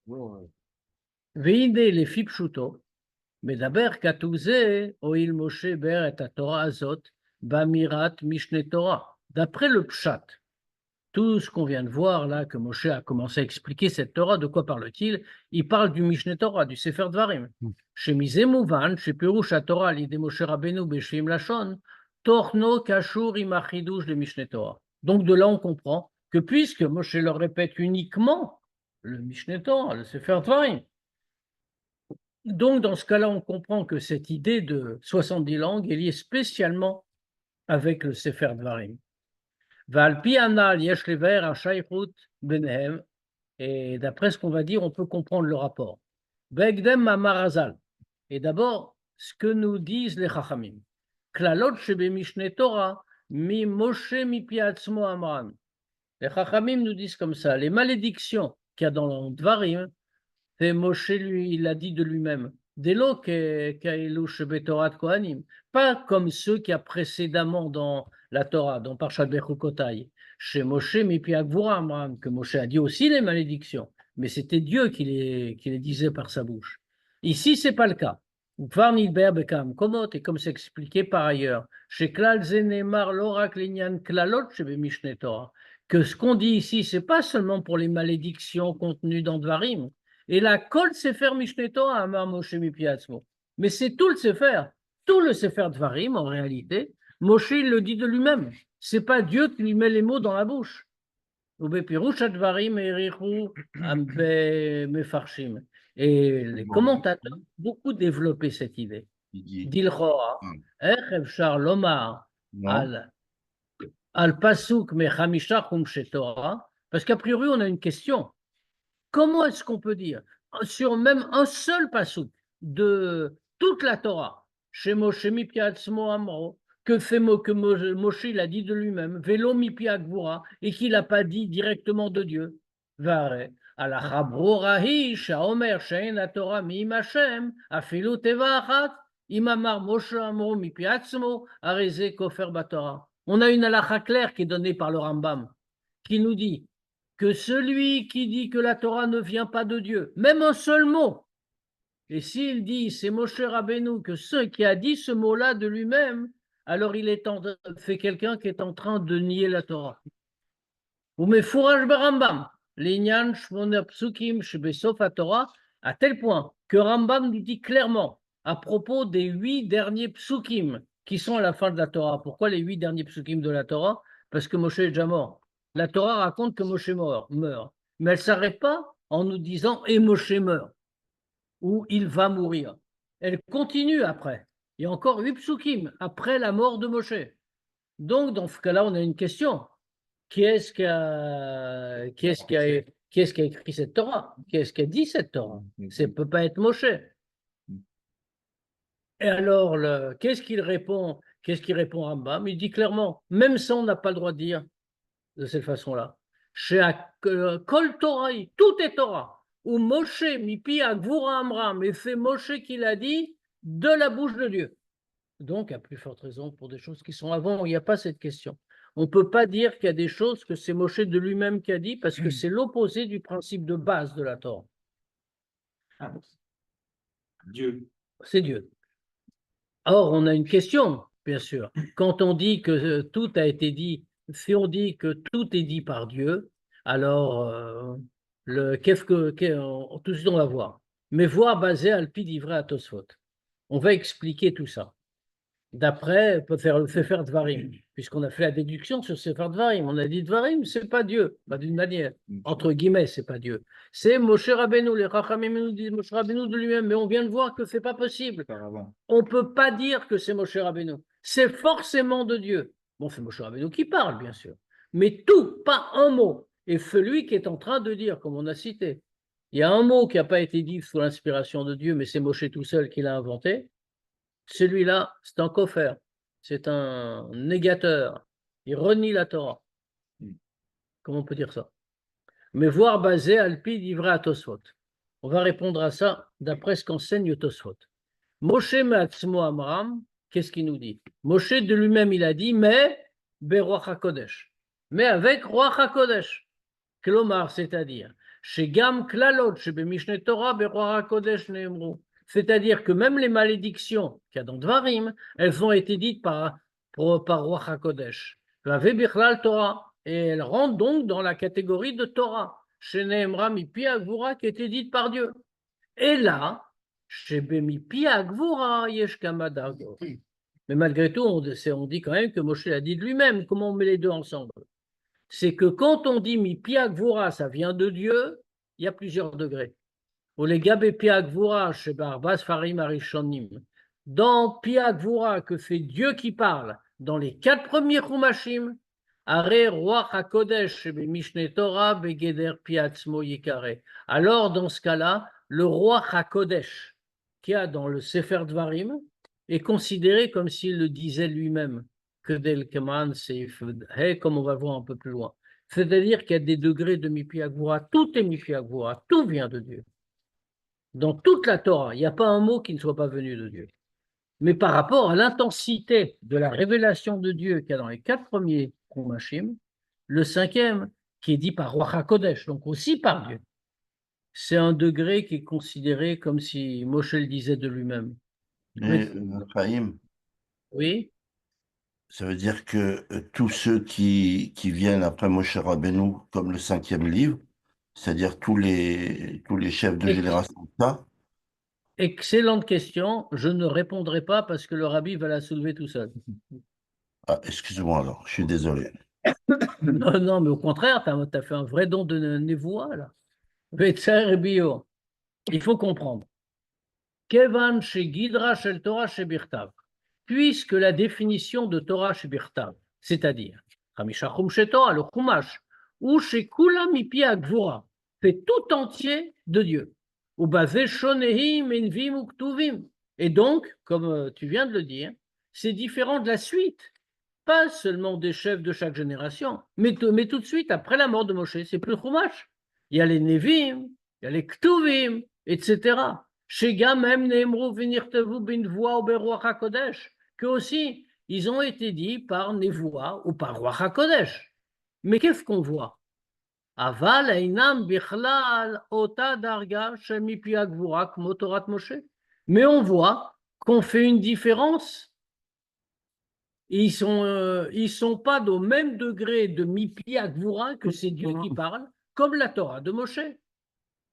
Bon, Veide les fipshuto. מדבר כתוב זה, הואיל משה ביאר את התורה הזאת באמירת משנה תורה. D'après le pshat, tout ce qu'on vient de voir là, que Moshe a commencé à expliquer cette Torah, de quoi parle-t-il? Il parle du Mishneh Torah, du Sefer Dvarim. Shemize Mouvan, Shepirush HaTorah, l'idée Moshe Rabbeinu Beshim Lashon, Torno Kashur Imachidush de Mishneh Torah. Donc de là on comprend que puisque Moshe leur répète uniquement le Mishneh Torah, le Sefer Dvarim, donc, dans ce cas-là, on comprend que cette idée de 70 langues est liée spécialement avec le Sefer Dvarim. Valpi anal yesh lever hashaychut benehem. Et d'après ce qu'on va dire, on peut comprendre le rapport. Begdem mamar hazal. Et d'abord, ce que nous disent les Chachamim. Klalot shebe Mishneh Torah mi Moshe mi piatzmo amran. Les Chachamim nous disent comme ça. Les malédictions qu'il y a dans le Dvarim, c'est Moshe, lui, il a dit de lui-même. Delo ke'ilush betorat kohanim. Pas comme ceux qui a précédemment dans la Torah, dans Parshat Bechukotai. Chez Moshe, mipi Agvuram, que Moshe a dit aussi les malédictions. Mais c'était Dieu qui les disait par sa bouche. Ici, c'est pas le cas. Et comme c'est expliqué par ailleurs, chez Klal Zenemar Lorak Linyan Klalot chez Mishneh Torah, que ce qu'on dit ici, c'est pas seulement pour les malédictions contenues dans Dvarim. Et la Kol Sefer Mishneh Torah Amar Moshe Mipiatzmo. Mais c'est tout le Sefer Dvarim en réalité. Moshe il le dit de lui-même. C'est pas Dieu qui lui met les mots dans la bouche. Et les commentateurs ont beaucoup développé cette idée. Dilchora, Echevchar Lomar al Pasuk Mechamisha Chumshe Torah. Parce qu'a priori, on a une question. Comment est-ce qu'on peut dire, sur même un seul pasuk de toute la Torah, chez Moshe Mipiatzmo Amro, Moshe il a dit de lui-même, Velo mipi agvura, et qu'il n'a pas dit directement de Dieu. Vare, alacha brora hi, shaomer she'en haTorah mi'im Hashem, afilu teva achat, im amar Moshe amro mipi atzmo, areze kofer baTorah. On a une halakha claire qui est donnée par le Rambam, qui nous dit que celui qui dit que la Torah ne vient pas de Dieu, même un seul mot, et s'il dit, c'est Moshe Rabbeinu, que ce qui a dit ce mot-là de lui-même, alors il est fait quelqu'un qui est en train de nier la Torah. Ou mais fourage Rambam, l'inyan shmoner psukim shebesof Torah, à tel point que Rambam nous dit clairement à propos des 8 derniers psukim qui sont à la fin de la Torah. Pourquoi les 8 derniers psukim de la Torah? Parce que Moshe est déjà mort. La Torah raconte que Moshe meurt, mais elle ne s'arrête pas en nous disant « et Moshe meurt » ou « il va mourir ». Elle continue après. Il y a encore 8 psukim après la mort de Moshe. Donc, dans ce cas-là, on a une question. Qui est-ce qui a écrit cette Torah? Qui est-ce qui a dit cette Torah? Ça ne peut pas être Moshe. Et alors, qu'est-ce qu'il répond? Qu'est-ce qu'il répond Rambam? Il dit clairement, même ça, on n'a pas le droit de dire de cette façon-là. Chez Kol Torah, tout est Torah. Ou Moshe, mipi agvura amram, et c'est Moshe qui l'a dit de la bouche de Dieu. Donc, à plus forte raison, pour des choses qui sont avant, il n'y a pas cette question. On ne peut pas dire qu'il y a des choses que c'est Moshe de lui-même qui a dit, parce que c'est l'opposé du principe de base de la Torah. Ah, Dieu. C'est Dieu. Or, on a une question, bien sûr. Quand on dit que tout a été dit, si on dit que tout est dit par Dieu, alors tout de suite on va voir. Mais voir basé à Alpi d'Ivray à Tosfot. On va expliquer tout ça. D'après, on peut faire Dvarim, puisqu'on a fait la déduction sur Sefer Dvarim. On a dit Dvarim, c'est pas Dieu, pas d'une manière. Entre guillemets, c'est pas Dieu. C'est Moshe Rabbeinu, les Chachamim nous disent Moshe Rabbeinu de lui-même, mais on vient de voir que c'est pas possible. On peut pas dire que c'est Moshe Rabbeinu. C'est forcément de Dieu. Bon, c'est Moshe Rabbeinu qui parle, bien sûr. Mais tout, pas un mot. Et celui qui est en train de dire, comme on a cité, il y a un mot qui n'a pas été dit sous l'inspiration de Dieu, mais c'est Moshe tout seul qui l'a inventé. Celui-là, c'est un koffer, c'est un négateur. Il renie la Torah. Comment on peut dire ça? Mais voir basé Alpi d'Ivray à Tosfot. On va répondre à ça d'après ce qu'enseigne Tosfot. Moshe Me'atzmo Amram, qu'est-ce qu'il nous dit? Moshe de lui-même, il a dit, mais Beruach HaKodesh. Mais avec Ruach HaKodesh. Klomar, c'est-à-dire, chez Gam Klalot, chez Bemishne Torah, Beruach HaKodesh Neemru. C'est-à-dire que même les malédictions qu'il y a dans Dvarim, elles ont été dites par Ruach HaKodesh. Torah. Et elles rentrent donc dans la catégorie de Torah. Chez Neemra Mipi Agvura qui était dite par Dieu. Et là, chez Bemipi Agvura, Yesh Kamadago. Mais malgré tout, on dit quand même que Moshe a dit de lui-même. Comment on met les deux ensemble? C'est que quand on dit Mipi Agvura, ça vient de Dieu, il y a plusieurs degrés. Dans Pi Agvura, que c'est Dieu qui parle, dans les 4 premiers Chumashim, alors dans ce cas-là, le Ruach HaKodesh qu'il y a dans le Sefer Dvarim est considéré comme s'il le disait lui-même, comme on va voir un peu plus loin. C'est-à-dire qu'il y a des degrés de Mipi Agvura, tout est Mipi Agvura, tout vient de Dieu. Dans toute la Torah, il n'y a pas un mot qui ne soit pas venu de Dieu. Mais par rapport à l'intensité de la révélation de Dieu qu'il y a dans les 4 premiers Chumashim, le 5e, qui est dit par Ruach HaKodesh, donc aussi par Dieu, c'est un degré qui est considéré comme si Moshe le disait de lui-même. Mais, Chaim, Oui, ça veut dire que tous ceux qui viennent après Moshe Rabbeinu, comme le 5e livre, c'est-à-dire tous les chefs de génération, ça. Excellente question. Je ne répondrai pas parce que le rabbi va la soulever tout seul. Ah, excuse-moi alors, je suis désolé. Non, non, mais au contraire, tu as fait un vrai don de névoie, là. Vetzer bio. Il faut comprendre. Kevan chez Gidra shel Torah chez Birtav. Puisque la définition de Torah chez Birtav, c'est-à-dire Hamisha Chum chez Torah, le Chumash, ou chez Kula Mipi Agvura, fait tout entier de Dieu. Et donc, comme tu viens de le dire, c'est différent de la suite. Pas seulement des chefs de chaque génération, mais tout de suite après la mort de Moshe, c'est plus Chumash. Il y a les Nevim, il y a les Ktuvim, etc. Chez Gamem, Neemru, Vinirtevu, Binvoa, ou Beruach HaKodesh, que aussi, ils ont été dits par Nevoa ou par Ruach HaKodesh. Mais qu'est-ce qu'on voit? Aval einam bichlal ota darga shemipi agvura kmo Torat Moshe. Mais on voit qu'on fait une différence. Ils sont pas au même degré de mipi agvura que c'est Dieu qui parle, comme la Torah de Moshe.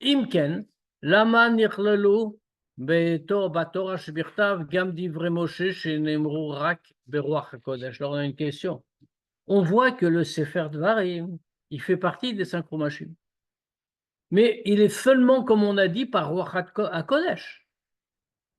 Imken, lama nichlelu batorah shebirtav gam divrei Moshe shenemru rak beruach hakodesh. Alors on a une question. On voit que le Sefer Dvarim, il fait partie des 5 Chumashim. Mais il est seulement, comme on a dit, par Ruach HaKodesh.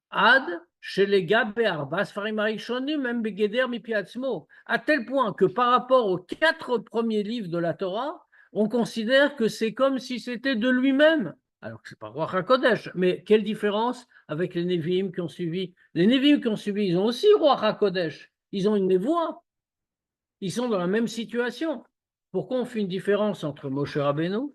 Ad, chez les Gab Be'arba, Sfarim Harishonim, même Begeder Mipi Atzmo. À tel point que par rapport aux 4 premiers livres de la Torah, on considère que c'est comme si c'était de lui-même. Alors que c'est pas Ruach HaKodesh. Mais quelle différence avec les Nevi'im qui ont suivi? Les Nevi'im qui ont suivi, ils ont aussi Ruach HaKodesh. Ils ont une névoie. Ils sont dans la même situation. Pourquoi on fait une différence entre Moshe Rabbeinu,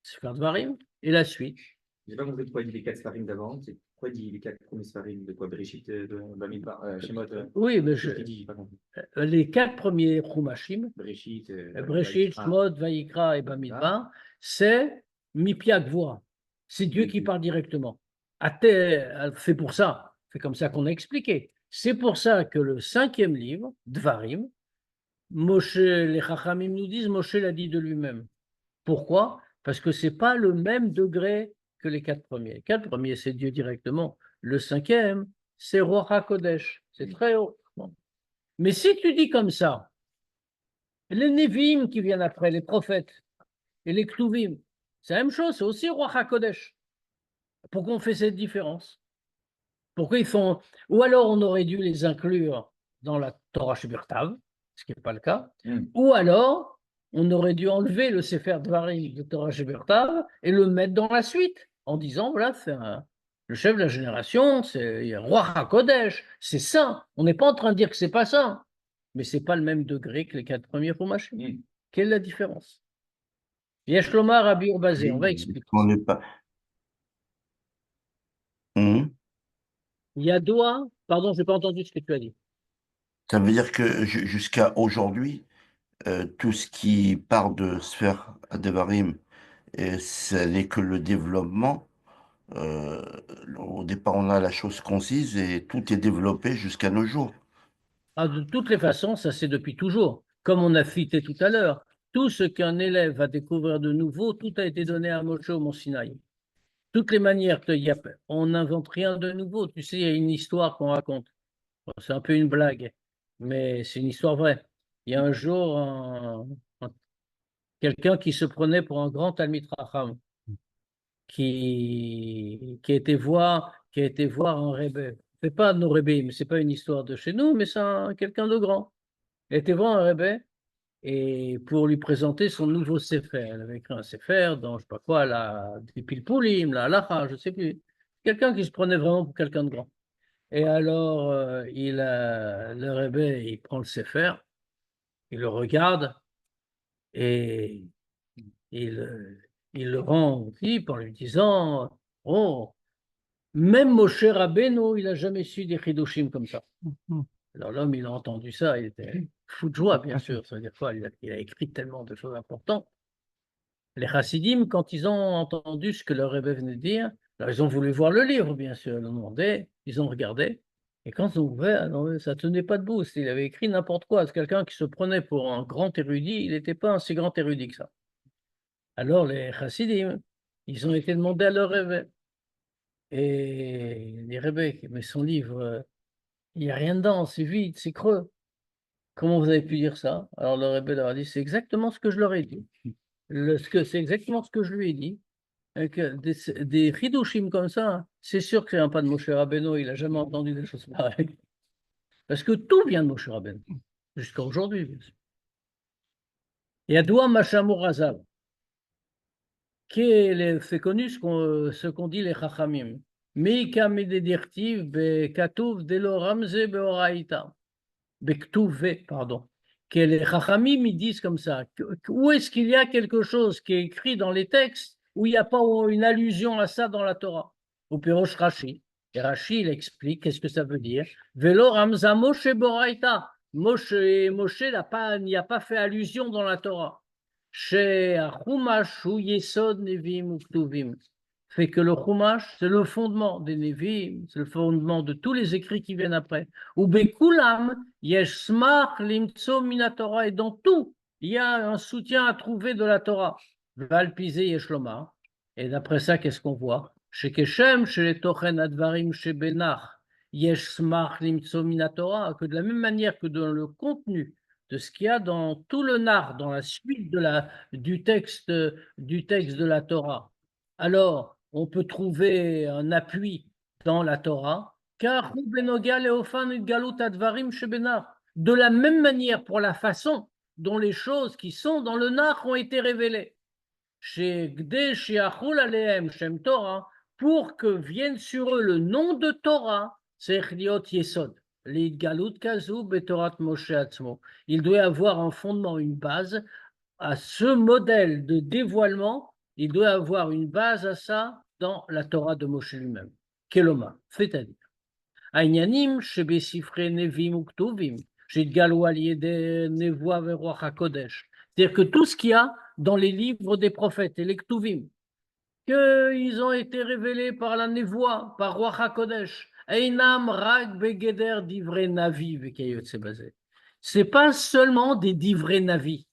Sefer Dvarim, et la suite? Je n'ai pas compris pourquoi il dit les 4 Sfarim d'avant. C'est pourquoi il dit les 4 premiers Sfarim de quoi? Bereshit, de Bamidbar, Shemot. Oui, mais Qu'est-ce qu'il dit? J'ai pas compris. les 4 premiers Chumashim, Bereshit, Breshit, Shemot, Vayikra et Bamidbar, c'est Mipi Agvura. C'est Dieu qui parle directement. C'est pour ça, c'est comme ça qu'on a expliqué. C'est pour ça que le 5e livre, Dvarim, Moshe, les Chachamim nous disent, Moshe l'a dit de lui-même. Pourquoi? Parce que ce n'est pas le même degré que les 4 premiers. Les 4 premiers, c'est Dieu directement. Le 5e, c'est Ruach HaKodesh. C'est très haut. Bon. Mais si tu dis comme ça, les Nevi'im qui viennent après, les prophètes, et les Ktuvim, c'est la même chose, c'est aussi Ruach HaKodesh. Pourquoi on fait cette différence? Pourquoi ils font... Ou alors on aurait dû les inclure dans la Torah Shebirtav, ce qui n'est pas le cas. Ou alors, on aurait dû enlever le Sefer Dvarim de Torah Shebirtav et le mettre dans la suite, en disant, voilà, c'est le chef de la génération, c'est Ruach HaKodesh, c'est saint. On n'est pas en train de dire que c'est pas saint, mais c'est pas le même degré que les 4 premiers Chumashim. Quelle est la différence? Yesh lomar Rabbi Urbazé, on va expliquer. On n'est pas. Hum. Yadoua, pardon, je n'ai pas entendu ce que tu as dit. Ça veut dire que jusqu'à aujourd'hui, tout ce qui part de Sphère Devarim, et ce n'est que le développement. Au départ, on a la chose concise et tout est développé jusqu'à nos jours. Ah, de toutes les façons, ça c'est depuis toujours. Comme on a cité tout à l'heure, tout ce qu'un élève va découvrir de nouveau, tout a été donné à Moshe au Mont Sinaï. Toutes les manières, on n'invente rien de nouveau. Tu sais, il y a une histoire qu'on raconte. Bon, c'est un peu une blague, mais c'est une histoire vraie. Il y a un jour quelqu'un qui se prenait pour un grand Talmid Chacham, qui a été voir un Rebbe. C'est pas nos Rebbe, mais c'est pas une histoire de chez nous, mais c'est quelqu'un de grand. Il a été voir un Rebbe et pour lui présenter son nouveau Sefer. Elle avait écrit un Sefer dans, je sais pas quoi, des Pilpoulim, la Halacha, je sais plus. Quelqu'un qui se prenait vraiment pour quelqu'un de grand. Et alors, le Rebbe, il prend le Sefer, il le regarde et il le rend au type en lui disant, oh, même Moshe Rabbeinu, il n'a jamais su des chidushim comme ça. Alors l'homme, il a entendu ça, il était fou de joie, bien sûr. Ça veut dire quoi? Il a écrit tellement de choses importantes. Les chassidim, quand ils ont entendu ce que leur Rebbe venait de dire, alors ils ont voulu voir le livre, bien sûr. Ils ont demandé, ils ont regardé. Et quand ils ont ouvert, ça ne tenait pas debout. Il avait écrit n'importe quoi. C'est quelqu'un qui se prenait pour un grand érudit. Il n'était pas un si grand érudit que ça. Alors les chassidim, ils ont été demandés à leur Rebbe. Et les Rebbe, mais son livre, il n'y a rien dedans, c'est vide, c'est creux. Comment vous avez pu dire ça? Alors le Rebbe leur a dit, c'est exactement ce que je leur ai dit. C'est exactement ce que je lui ai dit. Des chidushim comme ça, c'est sûr que c'est un pas de Moshe Rabbeinu, il n'a jamais entendu des choses pareilles. Parce que tout vient de Moshe Rabbeinu, jusqu'à aujourd'hui, bien sûr. Yadoua Mashamur Hazav, c'est connu ce qu'on dit les Chachamim. Meika mededirtiv bekatuv delo ramze beoraita. Bektuve, pardon, que les Chachamim ils disent comme ça, où est-ce qu'il y a quelque chose qui est écrit dans les textes où il n'y a pas une allusion à ça dans la Torah? Au Pirosh Rashi. Et Rashi, il explique qu'est-ce que ça veut dire. Velo Ramza Moshe Boraita. Moshe n'y a pas fait allusion dans la Torah. Chez Chumash ou Yesod Nevim ou Ktuvim. Fait que le Chumash, c'est le fondement des Nevim, c'est le fondement de tous les écrits qui viennent après. Ou Bekulam, Yesh Smach Limtso Minatora. Et dans tout, il y a un soutien à trouver de la Torah. Valpizé Yeshloma. Et d'après ça, qu'est-ce qu'on voit? Chez Keshem, chez les Tochen Advarim, chez Benach, Yesh Smach Limtso Minatora, que de la même manière que dans le contenu de ce qu'il y a dans tout le nar, dans la suite du texte de la Torah. Alors, on peut trouver un appui dans la Torah, car de la même manière pour la façon dont les choses qui sont dans le nar ont été révélées. Pour que vienne sur eux le nom de Torah, c'est Yesod. Il doit avoir un fondement, une base à ce modèle de dévoilement. Il doit avoir une base à ça dans la Torah de Moshe lui-même. Keloma, c'est-à-dire Aïnyanim shebesifre nevim uktuvim shidgalu al yede nevoa veruach hakodesh. C'est-à-dire que tout ce qu'il y a dans les livres des prophètes et les ktuvim, qu'ils ont été révélés par la nevoa, par Ruach HaKodesh, einam rak begeder divrei navi vekayotse basé. C'est pas seulement des divrei navi,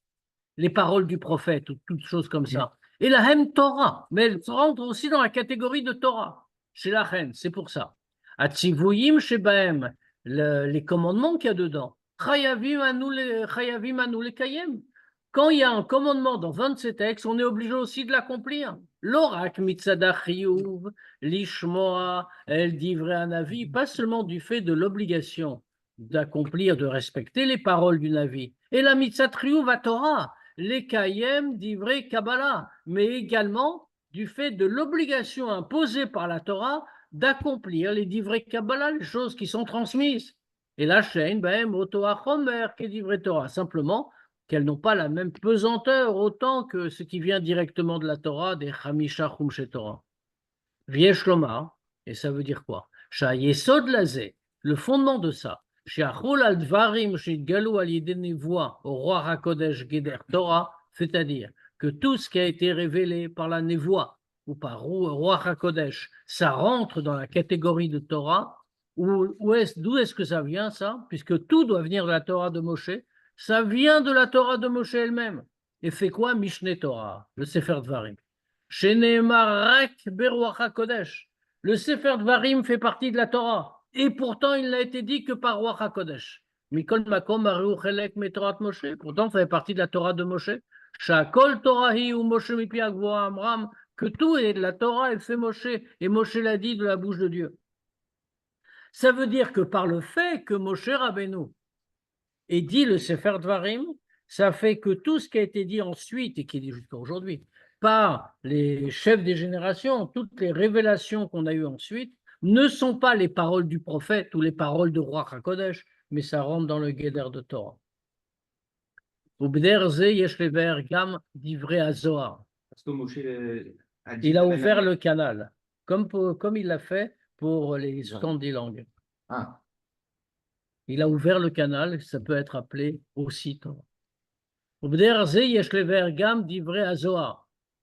les paroles du prophète ou toutes choses comme ça. Et la hem Torah, mais elle rentre aussi dans la catégorie de Torah. Chez la reine, c'est pour ça. Atzivuyim shebahem, les commandements qu'il y a dedans. Chayavim anu le kayem. Quand il y a un commandement dans 27 textes, on est obligé aussi de l'accomplir. L'orak mitzada chiyuv, lishmoa, el divrei anavi, pas seulement du fait de l'obligation d'accomplir, de respecter les paroles du Navi. Et la mitzat chiyuv à Torah, les kayem divrei Kabbalah, mais également du fait de l'obligation imposée par la Torah d'accomplir les divrei Kabbalah, les choses qui sont transmises. Et la chaîne, otoa chomer, que divrei Torah, simplement qu'elles n'ont pas la même pesanteur autant que ce qui vient directement de la Torah, des Chamisha Chumshe Torah. Viesh Lomar, et ça veut dire quoi? Sha Yesod Lazé, le fondement de ça, Sheachol al Dvarim Shidgalu al Yedenevoa, au roi HaKodesh Geder Torah, c'est-à-dire que tout ce qui a été révélé par la Nevoa ou par roi HaKodesh, ça rentre dans la catégorie de Torah. D'où est-ce que ça vient, ça? Puisque tout doit venir de la Torah de Moshe. Ça vient de la Torah de Moshe elle-même. Et fait quoi? Mishneh Torah, le Sefer Dvarim. Sheneemar rak beruach hakodesh. Le Sefer Dvarim fait partie de la Torah. Et pourtant, il n'a été dit que par Ruach HaKodesh. Mikol makom aru chelek metorat Moshe. Pourtant, ça fait partie de la Torah de Moshe. Shakol Torahi ou Moshe mipi agvoa amram. Que tout est de la Torah et fait Moshe. Et Moshe l'a dit de la bouche de Dieu. Ça veut dire que par le fait que Moshe Rabbeinu et dit le Sefer Dvarim, ça fait que tout ce qui a été dit ensuite et qui est dit jusqu'à aujourd'hui par les chefs des générations, toutes les révélations qu'on a eues ensuite, ne sont pas les paroles du prophète ou les paroles de Ruach HaKodesh, mais ça rentre dans le Geder de Torah. Il a ouvert le canal, comme il l'a fait pour les Scandilangues. Ah, Il a ouvert le canal, ça peut être appelé aussi Torah.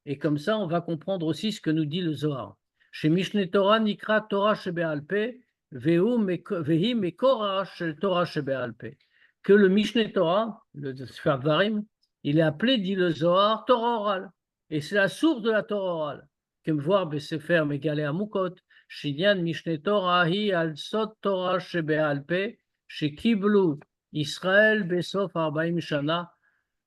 Et comme ça, on va comprendre aussi ce que nous dit le Zohar. Chez Mishneh Torah, Nikra Torah Shebe'alpe, Vehi Mekora Shel Torah Shebe'alpe. Que le Mishneh Torah, le Sefer Dvarim, il est appelé, dit le Zohar, Torah orale. Et c'est la source de la Torah orale. Comme voir Besefer Megale Amukot, Shinyan Mishneh Torah, Hi Al Sot Torah Shebe'alpe, chez Kiblu Israël Besof Arbaim Shana,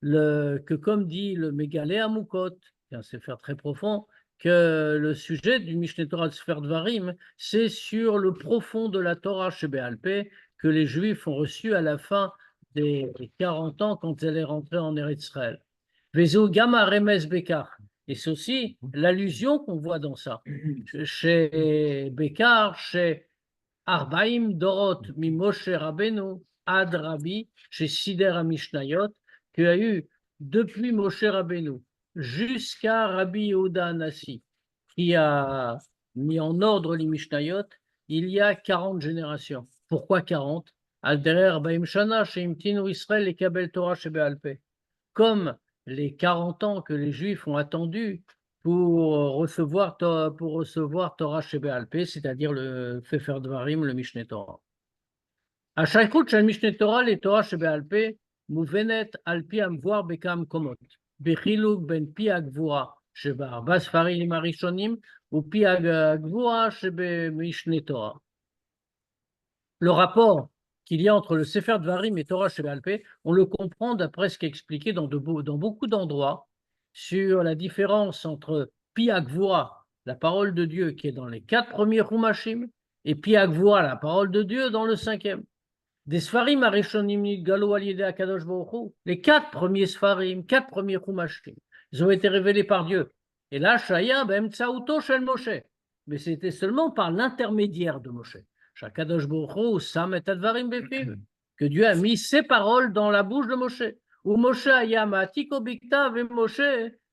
que comme dit le Megalé Amukot, c'est un sefer très profond, que le sujet du Mishneh Torah de Sefer Dvarim, c'est sur le profond de la Torah chez Béalpé que les Juifs ont reçu à la fin des 40 ans quand elle est rentrée en Eretz Israël. Vezo Gama Remes Bekar. Et c'est aussi l'allusion qu'on voit dans ça. Chez Bekar, chez Arbaim Dorot mi Moshe Rabbeinu Ad Rabbi, chez Sider HaMishnayot, qu'il y a eu depuis Moshe Rabbeinu jusqu'à Rabbi Yehuda Hanassi, qui a mis en ordre les Mishnayot, il y a 40 générations. Pourquoi 40? Al-Derer Baim Shana, chez Imtinu Israël et Kabel Torah chez Be'alpeh. Comme les 40 ans que les Juifs ont attendu pour recevoir Torah chez Be'alpeh, c'est-à-dire le Sefer Dvarim, le Mishneh Torah. À chaque coup, chez le Mishneh Torah, les Torah chez Be'alpeh, Mouvenet al-pi amvoir bekam komot, bechiluk ben pi agvura, sheba bas farim arishonim, ou pi agvura shebe Mishneh Torah. Le rapport qu'il y a entre le Sefer Dvarim et Torah chez Be'alpeh, on le comprend d'après ce qui est expliqué dans beaucoup d'endroits sur la différence entre Pi Agvura, la parole de Dieu qui est dans les 4 premiers Chumashim, et Pi Agvura, la parole de Dieu dans le 5e. Des Sfarim Arishonim Nidgalo al Yedei HaKadosh Baruch Hu, les 4 premiers Sfarim, 4 premiers Chumashim, ils ont été révélés par Dieu. Et là, Shaya Be'emtsaouto shel Moshe, mais c'était seulement par l'intermédiaire de Moshe. Shakadosh Baruch Hu sam et advarim befiv, que Dieu a mis ses paroles dans la bouche de Moshe. Ou Moshe ayam atiko biktav, et Moshe,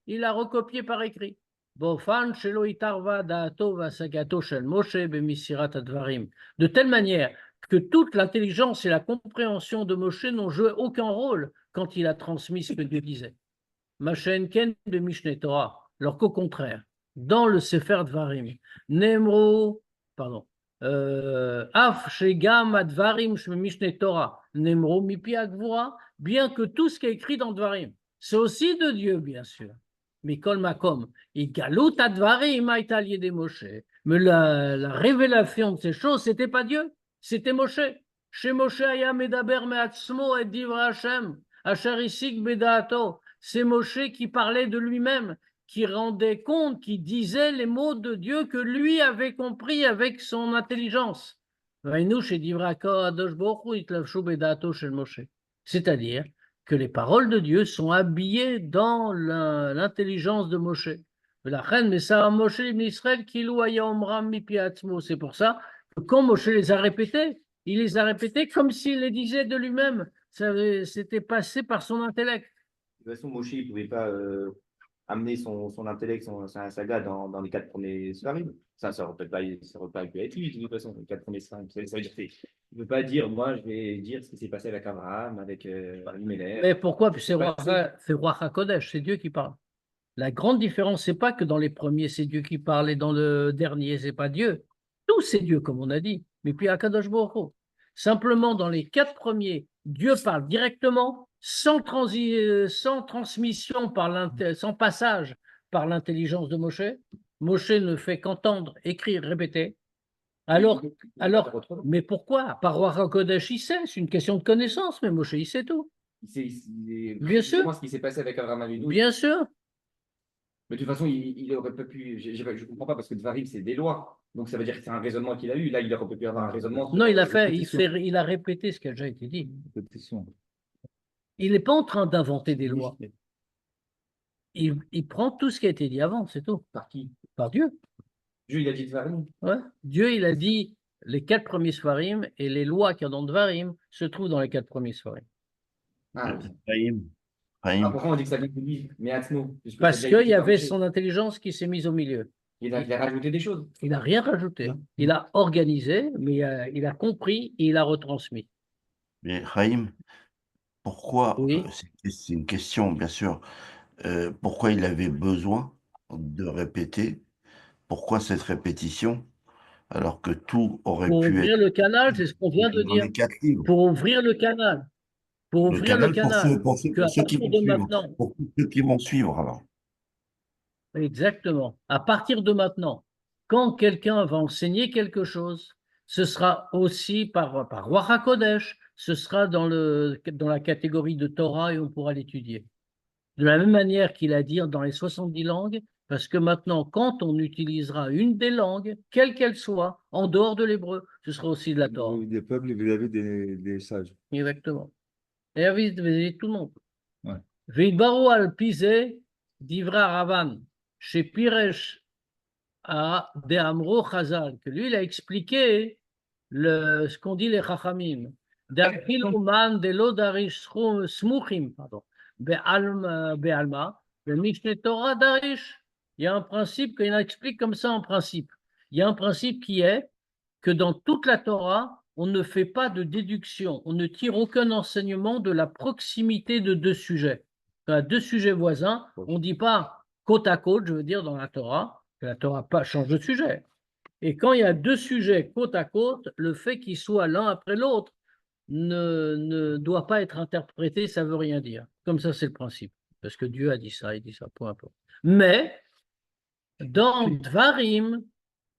il a recopié par écrit. Bofan shelo itarva da'ato vasagato shel Moshe bemisirat advarim. De telle manière que toute l'intelligence et la compréhension de Moshe n'ont joué aucun rôle quand il a transmis ce que Dieu disait. Machen ken de Mishneh Torah, alors qu'au contraire, dans le Sefer Dvarim, Nemro, pardon, Af shegam advarim Mishneh Torah, Nemro mipi agvura, bien que tout ce qui est écrit dans Dvarim, c'est aussi de Dieu, bien sûr. Mais kol makom, igalut advarim aïta lié Moshe. Mais la révélation de ces choses, c'était pas Dieu, c'était Moshe. Chez Moshe aya medaber me'atzmo et divra Hashem, asher isik bedaato. C'est Moshe qui parlait de lui-même, qui rendait compte, qui disait les mots de Dieu que lui avait compris avec son intelligence. C'est-à-dire que les paroles de Dieu sont habillées dans l'intelligence de Moshe. C'est pour ça que quand Moshe les a répétés, il les a répétés comme s'il les disait de lui-même. C'était passé par son intellect. De toute façon, Moshe, il ne pouvait pas amener son intellect, sa saga dans les 4 premiers Sfarim. Ça aurait pas pu être lui, de toute façon, les 4 premiers Sfarim. Ça veut dire qu'il ne peut pas dire, moi, je vais dire ce qui s'est passé avec Abraham, avec Abimelech. Mais pourquoi? C'est Roi HaKodesh, c'est Dieu qui parle. La grande différence, c'est pas que dans les premiers, c'est Dieu qui parle, et dans le dernier, c'est pas Dieu. Tout, c'est Dieu, comme on a dit. Mais puis HaKadosh Baruch Hu. Simplement, dans les 4 premiers, Dieu parle directement, sans transmission, sans passage par l'intelligence de Moshe. Moshe ne fait qu'entendre, écrire, répéter. Alors, mais pourquoi? Par Roi HaKodesh, il sait, c'est une question de connaissance, mais Moshe, il sait tout. Bien sûr. Ce qui s'est passé avec Abraham Avinu. Bien sûr. Mais de toute façon, il aurait pas pu. Je ne comprends pas parce que Dvarim, c'est des lois. Donc ça veut dire que c'est un raisonnement qu'il a eu. Là, il aurait pas pu avoir un raisonnement. Non, il a répété ce qui a déjà été dit. Répétition. Il n'est pas en train d'inventer des lois. Il prend tout ce qui a été dit avant, c'est tout. Par qui? Par Dieu. Dieu, il a dit Dvarim. Ouais. Dieu, il a dit les 4 premiers Sfarim et les lois qu'il y a dans Dvarim se trouvent dans les 4 premiers Sfarim. Ah, Chaim. pourquoi on dit que ça vient de lui? Mais Atzmo. Parce qu'il y avait son intelligence qui s'est mise au milieu. Il a rajouté des choses. Il n'a rien rajouté. Il a organisé, mais il a compris et il a retransmis. Mais Chaim, pourquoi, Oui. c'est une question, bien sûr, pourquoi il avait besoin de répéter? Pourquoi cette répétition? Alors que tout aurait Pour pu ouvrir être le canal, c'est ce qu'on vient de dans dire. les 4 livres. Pour ouvrir le canal. Pour ouvrir le canal. Pour ceux qui vont suivre. Pour ceux qui vont suivre, alors. Exactement. À partir de maintenant, quand quelqu'un va enseigner quelque chose, ce sera aussi par Roi HaKodesh, ce sera dans la catégorie de Torah et on pourra l'étudier. De la même manière qu'il a dit dans les 70 langues, parce que maintenant, quand on utilisera une des langues, quelle qu'elle soit, en dehors de l'hébreu, ce sera aussi de la Torah. Des peuples vis-à-vis des sages. Exactement. Et vis-à-vis tout le monde. Ouais. Ve'idbaru al pizeh divra Ravan, chez Piresh à De Amro Chazal, que lui, il a expliqué ce qu'ont dit les Chachamim. d'Achilouman de l'Odarish Smuchim, pardon, Be'alma, le Mishneh Torah Darish. Il y a un principe qu'il explique comme ça en principe. Il y a un principe qui est que dans toute la Torah, on ne fait pas de déduction, on ne tire aucun enseignement de la proximité de deux sujets. Quand il y a deux sujets voisins, on ne dit pas côte à côte, je veux dire, dans la Torah, que la Torah change de sujet. Et quand il y a deux sujets côte à côte, le fait qu'ils soient l'un après l'autre ne doit pas être interprété, ça ne veut rien dire. Comme ça, c'est le principe. Parce que Dieu a dit ça, il dit ça, peu importe. Mais, dans Dvarim,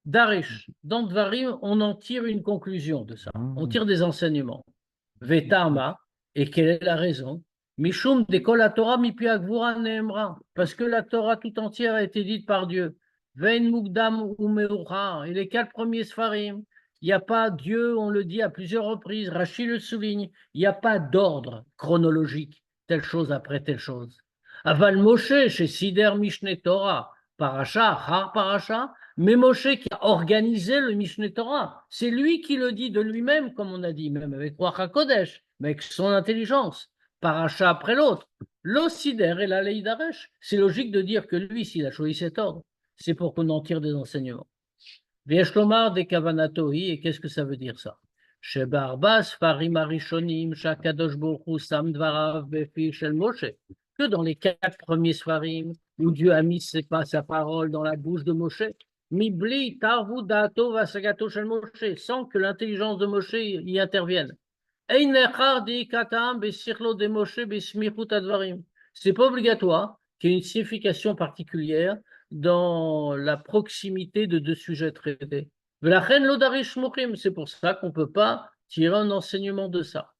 Darish, dans Dvarim, on en tire une conclusion de ça. On tire des enseignements. Vetama, et quelle est la raison? Mishum de kol la Torah mipi agvura neemra, parce que la Torah tout entière a été dite par Dieu. Vein mugdam ou meura, et les 4 premiers sfarim, il n'y a pas Dieu, on le dit à plusieurs reprises, Rachi le souligne, il n'y a pas d'ordre chronologique, telle chose après telle chose. Aval Moshe, chez Sider Mishneh Torah, Paracha, Har Paracha, mais Moshe qui a organisé le Mishneh Torah, c'est lui qui le dit de lui-même, comme on a dit, même avec Ruach HaKodesh, mais avec son intelligence, Paracha après l'autre. L'Osider et la Leidaresh, c'est logique de dire que lui, s'il a choisi cet ordre, c'est pour qu'on en tire des enseignements. Vieshlomar de Kavanatohi, et qu'est-ce que ça veut dire ça? Sheba Arbas, Farim Arishonim, Shakadosh Boru, Sam Dvarav, Befi, Shel Moshe, que dans les 4 premiers Sfarim, où Dieu a mis sa parole dans la bouche de Moshe, Mibli, Tarvu, Dato, Vasagato, Shel Moshe, sans que l'intelligence de Moshe y intervienne. C'est pas obligatoire qu'il y ait une signification particulière dans la proximité de deux sujets traités. C'est pour ça qu'on ne peut pas tirer un enseignement de ça.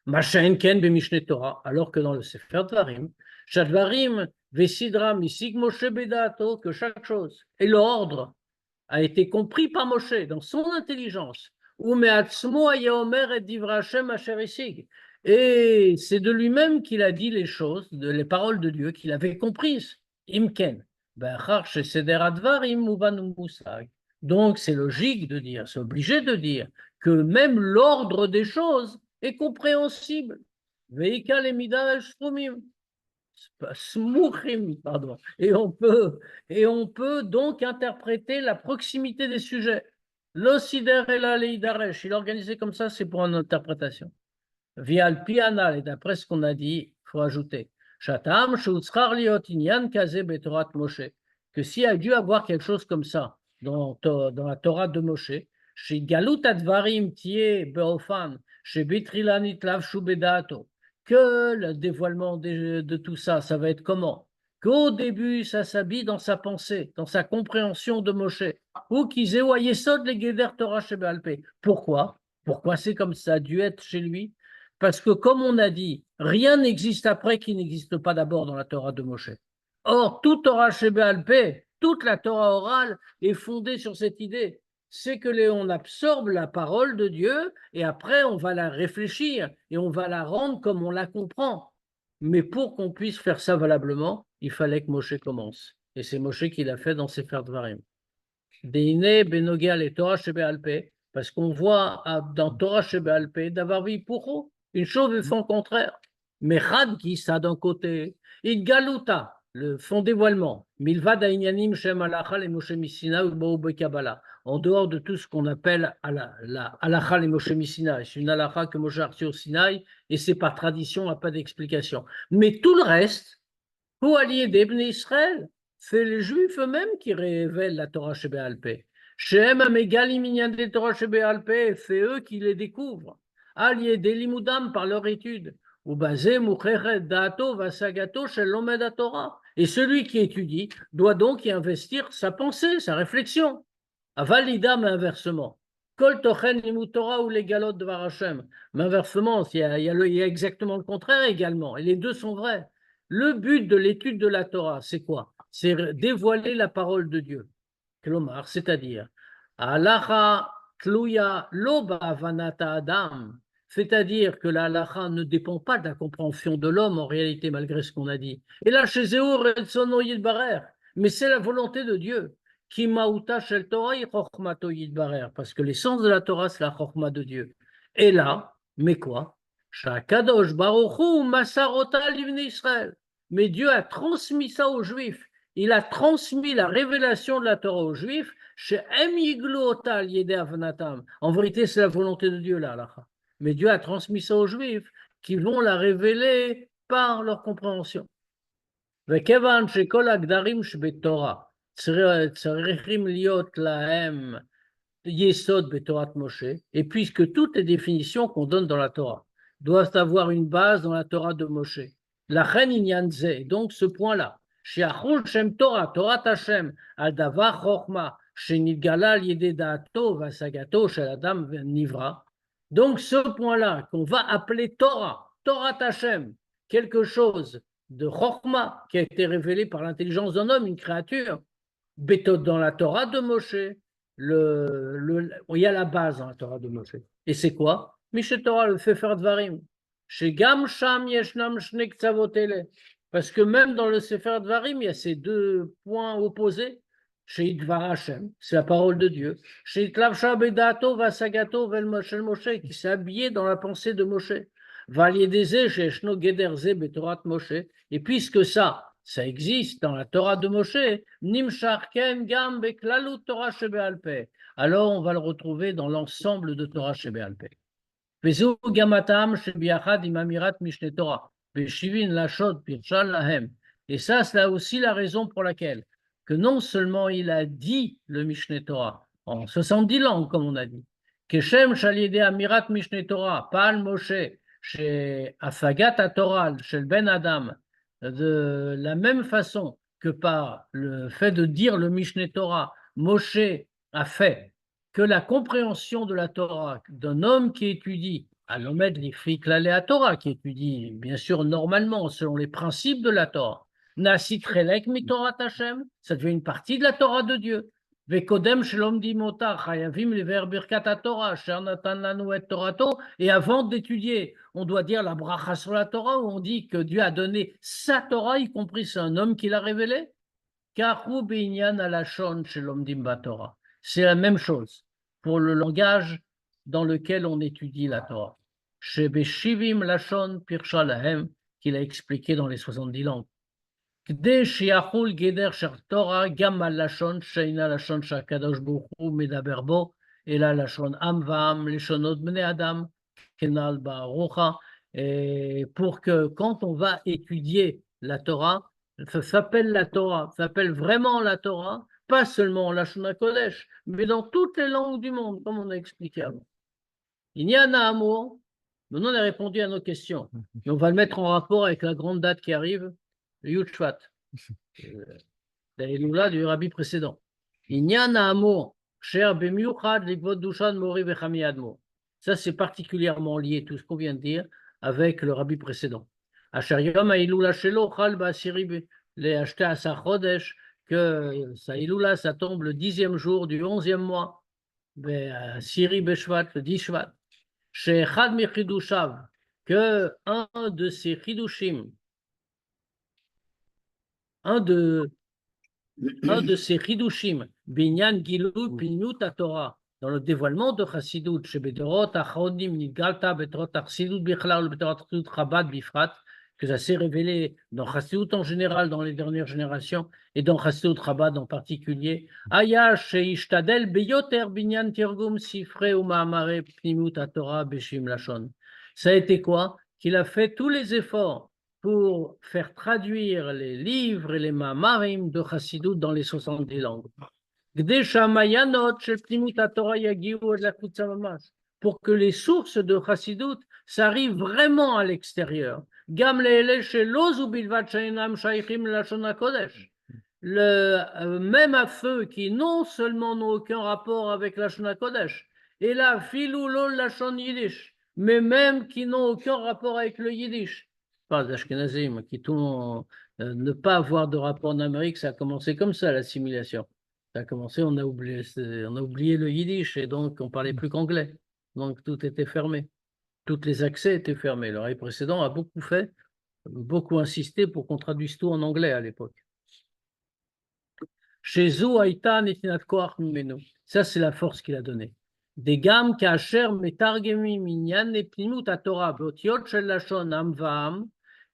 Alors que dans le Sefer Dvarim, Shadvarim, Vesidra, Misig Moshe Bedato, que chaque chose et l'ordre a été compris par Moshe dans son intelligence. Et c'est de lui-même qu'il a dit les choses, les paroles de Dieu qu'il avait comprises. Imken. Donc c'est logique de dire, c'est obligé de dire que même l'ordre des choses est compréhensible. Pardon. Et on peut donc interpréter la proximité des sujets. L'Osider et la Leidaresh, il est organisé comme ça, c'est pour une interprétation. Via le Pianal, et d'après ce qu'on a dit, il faut ajouter Shatam, Shutzchar Liot Inyan Kaze Betorat Moshe, que s'il a dû avoir quelque chose comme ça dans la Torah de Moshe, chez Galut Advarim Tie Beofan, chez Betrilanit Lav Shubedato, que le dévoilement de tout ça, ça va être comment? Qu'au début, ça s'habille dans sa pensée, dans sa compréhension de Moshe, ou qu'ils aient Yesod les Geder Torah chez Be'alpé. Pourquoi? Pourquoi c'est comme ça, dû être chez lui? Parce que, comme on a dit, rien n'existe après qui n'existe pas d'abord dans la Torah de Moshe. Or, toute Torah chez Be'alpé, toute la Torah orale est fondée sur cette idée. C'est que on absorbe la parole de Dieu et après on va la réfléchir et on va la rendre comme on la comprend. Mais pour qu'on puisse faire ça valablement, il fallait que Moshe commence. Et c'est Moshe qui l'a fait dans Sefer Dvarim. Deine Benogia le Torah chez Be'alpé, parce qu'on voit dans Torah chez Be'alpé d'avoir vu pour une chose de son contraire. Mechad qui ça d'un côté, Idgaluta, le fond dévoilement, Milvad Ainyanim Shem Alacha le Moshe Missina ou Baou Kabbalah, en dehors de tout ce qu'on appelle la Alacha le Moshe Missina. C'est une Alacha que Moshe a reçue au Sinaï et c'est par tradition, il n'y a pas d'explication. Mais tout le reste, pour allier des Bnei Israël, c'est les Juifs eux-mêmes qui révèlent la Torah chez Be'alpé. Shem Amegalim Inyan de Torah chez Be'alpé, c'est eux qui les découvrent. Alliés des Limudam par leur étude. Ou basé Mucheret Dato Vasagato Shel Lomed Torah. Et celui qui étudie doit donc y investir sa pensée, sa réflexion. Avalida, mais inversement. Kol Tochen Limud Torah ou les Galot de Varachem. Mais inversement, il y a exactement le contraire également. Et les deux sont vrais. Le but de l'étude de la Torah, c'est quoi? C'est dévoiler la parole de Dieu. Klomar, c'est-à-dire, Alacha Tluya Loba Vanata Adam. C'est-à-dire que la halacha ne dépend pas de la compréhension de l'homme en réalité, malgré ce qu'on a dit. Et là, chez Zéor, mais c'est la volonté de Dieu. Ki ma'uta shel Torah chokhmato yidbarer, parce que l'essence de la Torah, c'est la chokhma de Dieu. Et là, mais quoi? Shakadosh Baruch Hu Masarota Livnei Israël. Mais Dieu a transmis ça aux Juifs. Il a transmis la révélation de la Torah aux Juifs. Chez Em Yiglu Ota Yedei Avnatam. En vérité, c'est la volonté de Dieu là. Mais Dieu a transmis ça aux Juifs qui vont la révéler par leur compréhension. וכיוון שכל הגדרים שבתורה צריכים להיות להם יסוד בתורת משה, et puisque toutes les définitions qu'on donne dans la Torah doivent avoir une base dans la Torah de Moshe, לכן עניין זה, donc ce point-là, שיחול שם תורה, תורת השם, על דבר חוכמה שנתגלה על ידי דעתו והשגתו של אדם נברא, donc ce point-là qu'on va appeler Torah, Torah Hashem, quelque chose de Chokhmah qui a été révélé par l'intelligence d'un homme, une créature, dans la Torah de Moshe, il y a la base dans la Torah de Moshe. Et c'est quoi? Mishneh Torah, le Sefer Dvarim. Shegam Sham Yeshnam Shne Ktsavot Ele. Parce que même dans le Sefer Dvarim, il y a ces deux points opposés. Chez Dvar Hashem, c'est la parole de Dieu. Chez Tlavsha Bedato Vasagato Vel Moshe Moshe, qui s'est habillé dans la pensée de Moshe. Valiedeze Sheshno Gederze Betorat Moshe. Et puisque ça existe dans la Torah de Moshe, Nimsharken Gam Beklalut Torah Shebealpe. Alors on va le retrouver dans l'ensemble de Torah Shebealpe. Vezu Gamatam Shebiachad Imamirat Mishneh Torah. Beshivin Lashod Pirshal Lahem. Et ça, c'est aussi la raison pour laquelle que non seulement il a dit le Mishneh Torah en 70 langues, comme on a dit, Keshem Shaliede Amirat Mishneh Torah, Paal Moshe, chez Afagat Torah, chez le Ben Adam, de la même façon que par le fait de dire le Mishneh Torah, Moshe a fait que la compréhension de la Torah d'un homme qui étudie, à l'Omed l'Ifrik la Torah, qui étudie bien sûr normalement selon les principes de la Torah, Nasit Relek mi Torah Hashem, ça devient une partie de la Torah de Dieu. Vekodem shelom dimota chayavim lever birkat Torah, sher natan lanu et Torato. Et avant d'étudier, on doit dire la bracha sur la Torah, où on dit que Dieu a donné sa Torah, y compris c'est un homme qui l'a révélé. Karu beinyan alashon shelom dimba Torah. C'est la même chose pour le langage dans lequel on étudie la Torah. Shebeshivim lashon pirsha lahem, qu'il a expliqué dans les 70 langues. כדי שיחול גדר של תורה גם על לשון שאינה לשון שהקדוש ברוך הוא מדבר בו, אלא לשון עם ועם, לשונות בני אדם, כנ"ל בארוחה, pour que quand on va étudier la Torah, ça s'appelle la Torah, ça s'appelle vraiment la Torah, pas seulement en Lashon HaKodesh, mais dans toutes les langues du monde, comme on a expliqué avant. Il y a un amour, maintenant on a répondu à nos questions, et on va le mettre en rapport avec la grande date qui arrive, le Yud Shvat, la Eloula du rabbi précédent. Inyan Ha'amor, cher bemiuchad likvot dushan mori vechami admo. Ça, c'est particulièrement lié, tout ce qu'on vient de dire, avec le rabbi précédent. Asher yom ha'ilula shelo chal ba'asiri le'ashte asar chodesh, que sa Iloula, ça tombe le 10e jour du 11e mois, Siri Beshvat, le 10 Shvat. Chez Echad michidushav, que un de ces chidushim, un de ces chidushim, binyan gilu pinut Torah, dans le dévoilement de Chassidut, chez Bedorot Achronim Nidgalta Betorot Chassidut Bichlal Betorot Chassidut Chabad Bifrat, que ça s'est révélé dans Chassidut en général, dans les dernières générations, et dans Chassidut Chabad en particulier. Aya sheishtadel beyoter binyan tirgum sifre ou ma'amare pnimut Torah beshim lashon. Ça a été quoi? Qu'il a fait tous les efforts pour faire traduire les livres et les ma'amarim de Chassidut dans les 70 langues. Pour que les sources de Chassidut, ça arrive vraiment à l'extérieur. Même à ceux qui non seulement n'ont aucun rapport avec la Shona Kodesh, et là, filou lol la Shon Yiddish, mais même qui n'ont aucun rapport avec le Yiddish. Pas d'Ashkenazim, qui ne pas avoir de rapport en Amérique, ça a commencé comme ça, l'assimilation. Ça a commencé, on a oublié le Yiddish, et donc on parlait plus qu'anglais. Donc tout était fermé. Tous les accès étaient fermés. Le règne précédent a beaucoup insisté pour qu'on traduise tout en anglais à l'époque. Chez Zou Haïta Netinat Koach Mimenu. Ça, c'est la force qu'il a donnée. des gam kacher metargemim inyan epnimut Torah beotiot shel lashon am va'am,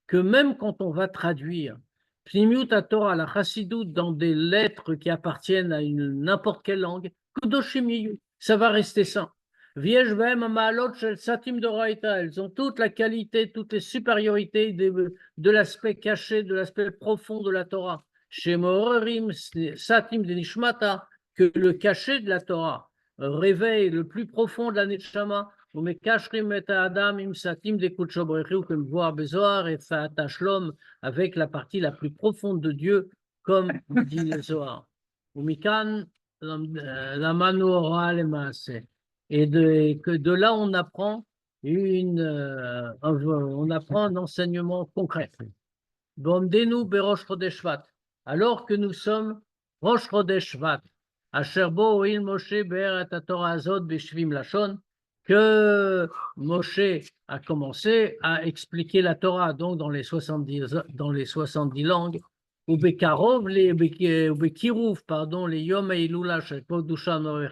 que même quand on va traduire Pnimut Torah, la chassidoute, dans des lettres qui appartiennent à n'importe quelle langue, Kudoshim Yiyu, ça va rester saint. Viesh behem ma'alot shel satim doraita, elles ont toute la qualité, toutes les supériorités de l'aspect caché, de l'aspect profond de la Torah. Chez Morerim satim de nishmata, que le cachet de la Torah réveille le plus profond de la neshama. Umekashrim et Adam im satim de kudsho brechu, comme voir Bezoar et Fa'ata Shlom, avec la partie la plus profonde de Dieu, comme dit le Zohar. Umikan lamanu ora lemaase. Et que de là on apprend on apprend un enseignement concret. Bomdenu berosh chodesh Shvat, alors que nous sommes rosh chodesh Shvat, asher bo il Moshe be'er et Torah azot b'shvim lashon, que Moshe a commencé à expliquer la Torah, donc dans les 70 langues, ou bekarov, ou bekiruv, pardon, les yom eilula shel kodusha noach.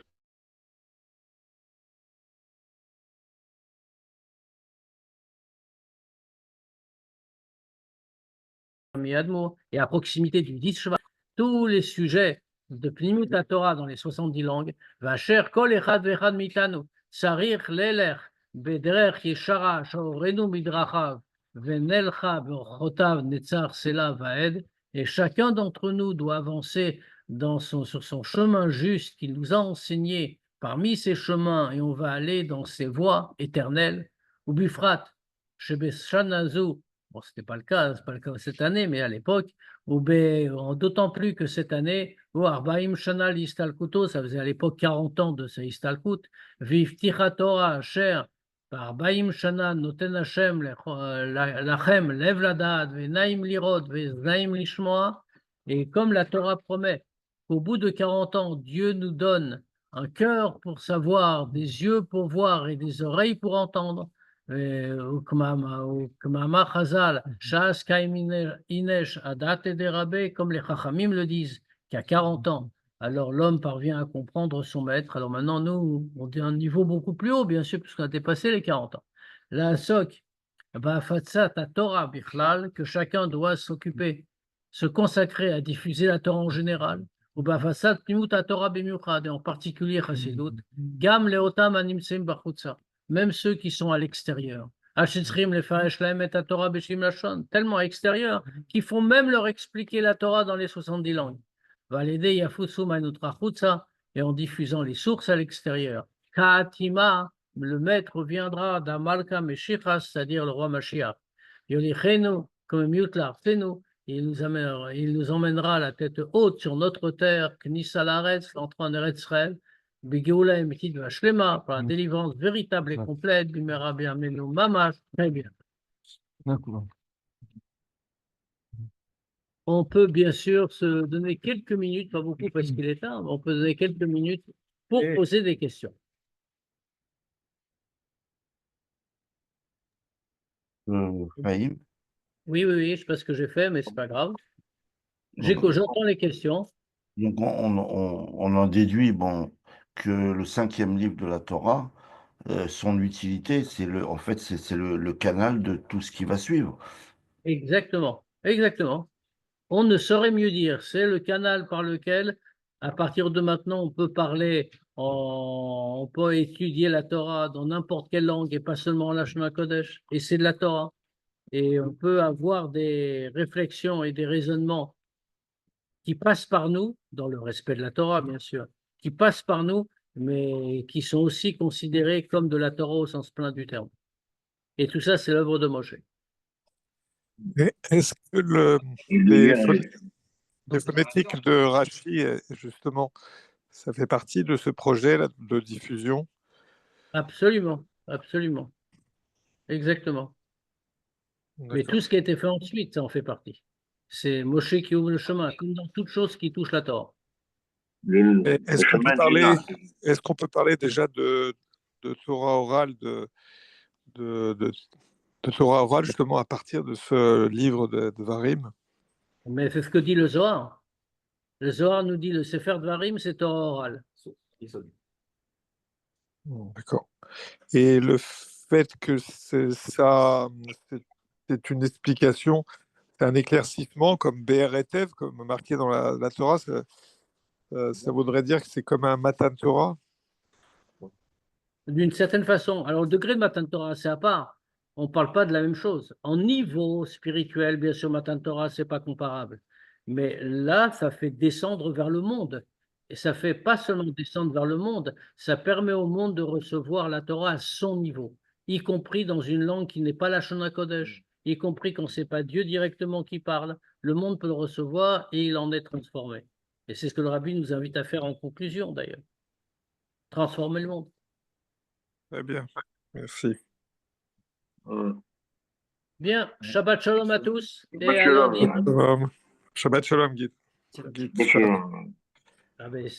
Et à proximité du 10 Shvat, tous les sujets de Pnimut Torah dans les 70 langues, Vacher kol echad vechad mitanu, sarich leler, bederech yeshara, shorenu midrachav, venelcha beorchotav netzar sela vaed, et chacun d'entre nous doit avancer sur son chemin juste qu'il nous a enseigné parmi ces chemins, et on va aller dans ces voies éternelles, ou bifrat, shebeshanazu. Bon, ce n'était pas le cas cette année, mais à l'époque, d'autant plus que cette année, Arbaim Shana l'Istalkuto, ça faisait à l'époque 40 ans de ce Istalkut, Vivticha Torah, cher, Arbaim Shana, Noten Hashem, Lachem, Lev Ladad, Venaim Lirod, Venaim Lishmoa, et comme la Torah promet qu'au bout de 40 ans, Dieu nous donne un cœur pour savoir, des yeux pour voir et des oreilles pour entendre, comme les Chachamim le disent, qu'à 40 ans, alors l'homme parvient à comprendre son maître. Alors maintenant, nous, on est à un niveau beaucoup plus haut, bien sûr, puisqu'on a dépassé les 40 ans. La Sok, Torah Bichlal, que chacun doit s'occuper, se consacrer à diffuser la Torah en général, ou Torah et en particulier Chassidut, Gam Leotam Animsim Bachutza, même ceux qui sont à l'extérieur, tellement extérieurs, qu'ils font même leur expliquer la Torah dans les 70 langues. Et en diffusant les sources à l'extérieur. Kaatima, le maître viendra d'Amalka Meshichas, c'est-à-dire le roi Mashiach. Yolichenu, comme Miutlar, il nous emmènera la tête haute sur notre terre, Knissa Laretz, entrant en Eretz Israël, Begeoula et Métit de Hashlema, par la délivrance véritable et complète, Bimera Biamenu Mamash, très bien. D'accord. On peut bien sûr se donner quelques minutes, pas beaucoup parce qu'il est tard, mais on peut donner quelques minutes pour poser des questions. Fahim, Oui, je sais pas ce que j'ai fait, mais c'est pas grave. J'entends les questions. donc on en déduit bon, que le 5e livre de la Torah, son utilité, en fait, c'est le canal de tout ce qui va suivre. Exactement. On ne saurait mieux dire. C'est le canal par lequel, à partir de maintenant, on peut parler, on peut étudier la Torah dans n'importe quelle langue et pas seulement en Lashon Kodesh. Et c'est de la Torah. Et on peut avoir des réflexions et des raisonnements qui passent par nous, dans le respect de la Torah, bien sûr, qui passent par nous, mais qui sont aussi considérés comme de la Torah au sens plein du terme. Et tout ça, c'est l'œuvre de Moshe. Et est-ce que les phonétiques de Rashi, justement, ça fait partie de ce projet là, de diffusion? Absolument. Exactement. Mais tout ce qui a été fait ensuite, ça en fait partie. C'est Moshe qui ouvre le chemin, comme dans toute chose qui touche la Torah. Est-ce qu'on peut parler déjà de Torah orale, de Torah orale, justement, à partir de ce livre de Varim? Mais c'est ce que dit le Zohar. Le Zohar nous dit le Sefer Dvarim, c'est Torah orale. D'accord. Et le fait que c'est une explication, c'est un éclaircissement comme BRTF, comme marqué dans la Torah, ça voudrait dire que c'est comme un Matan Torah. D'une certaine façon. Alors, le degré de Matan Torah, c'est à part. On ne parle pas de la même chose. En niveau spirituel, bien sûr, Matan Torah, ce n'est pas comparable. Mais là, ça fait descendre vers le monde. Et ça fait pas seulement descendre vers le monde, ça permet au monde de recevoir la Torah à son niveau, y compris dans une langue qui n'est pas la Shona Kodesh, y compris quand ce n'est pas Dieu directement qui parle. Le monde peut le recevoir et il en est transformé. Et c'est ce que le rabbi nous invite à faire en conclusion, d'ailleurs. Transformer le monde. Très bien. Merci. Bien, Shabbat Shalom à tous et à lundi. Shabbat Shalom, Guy. Ah ben,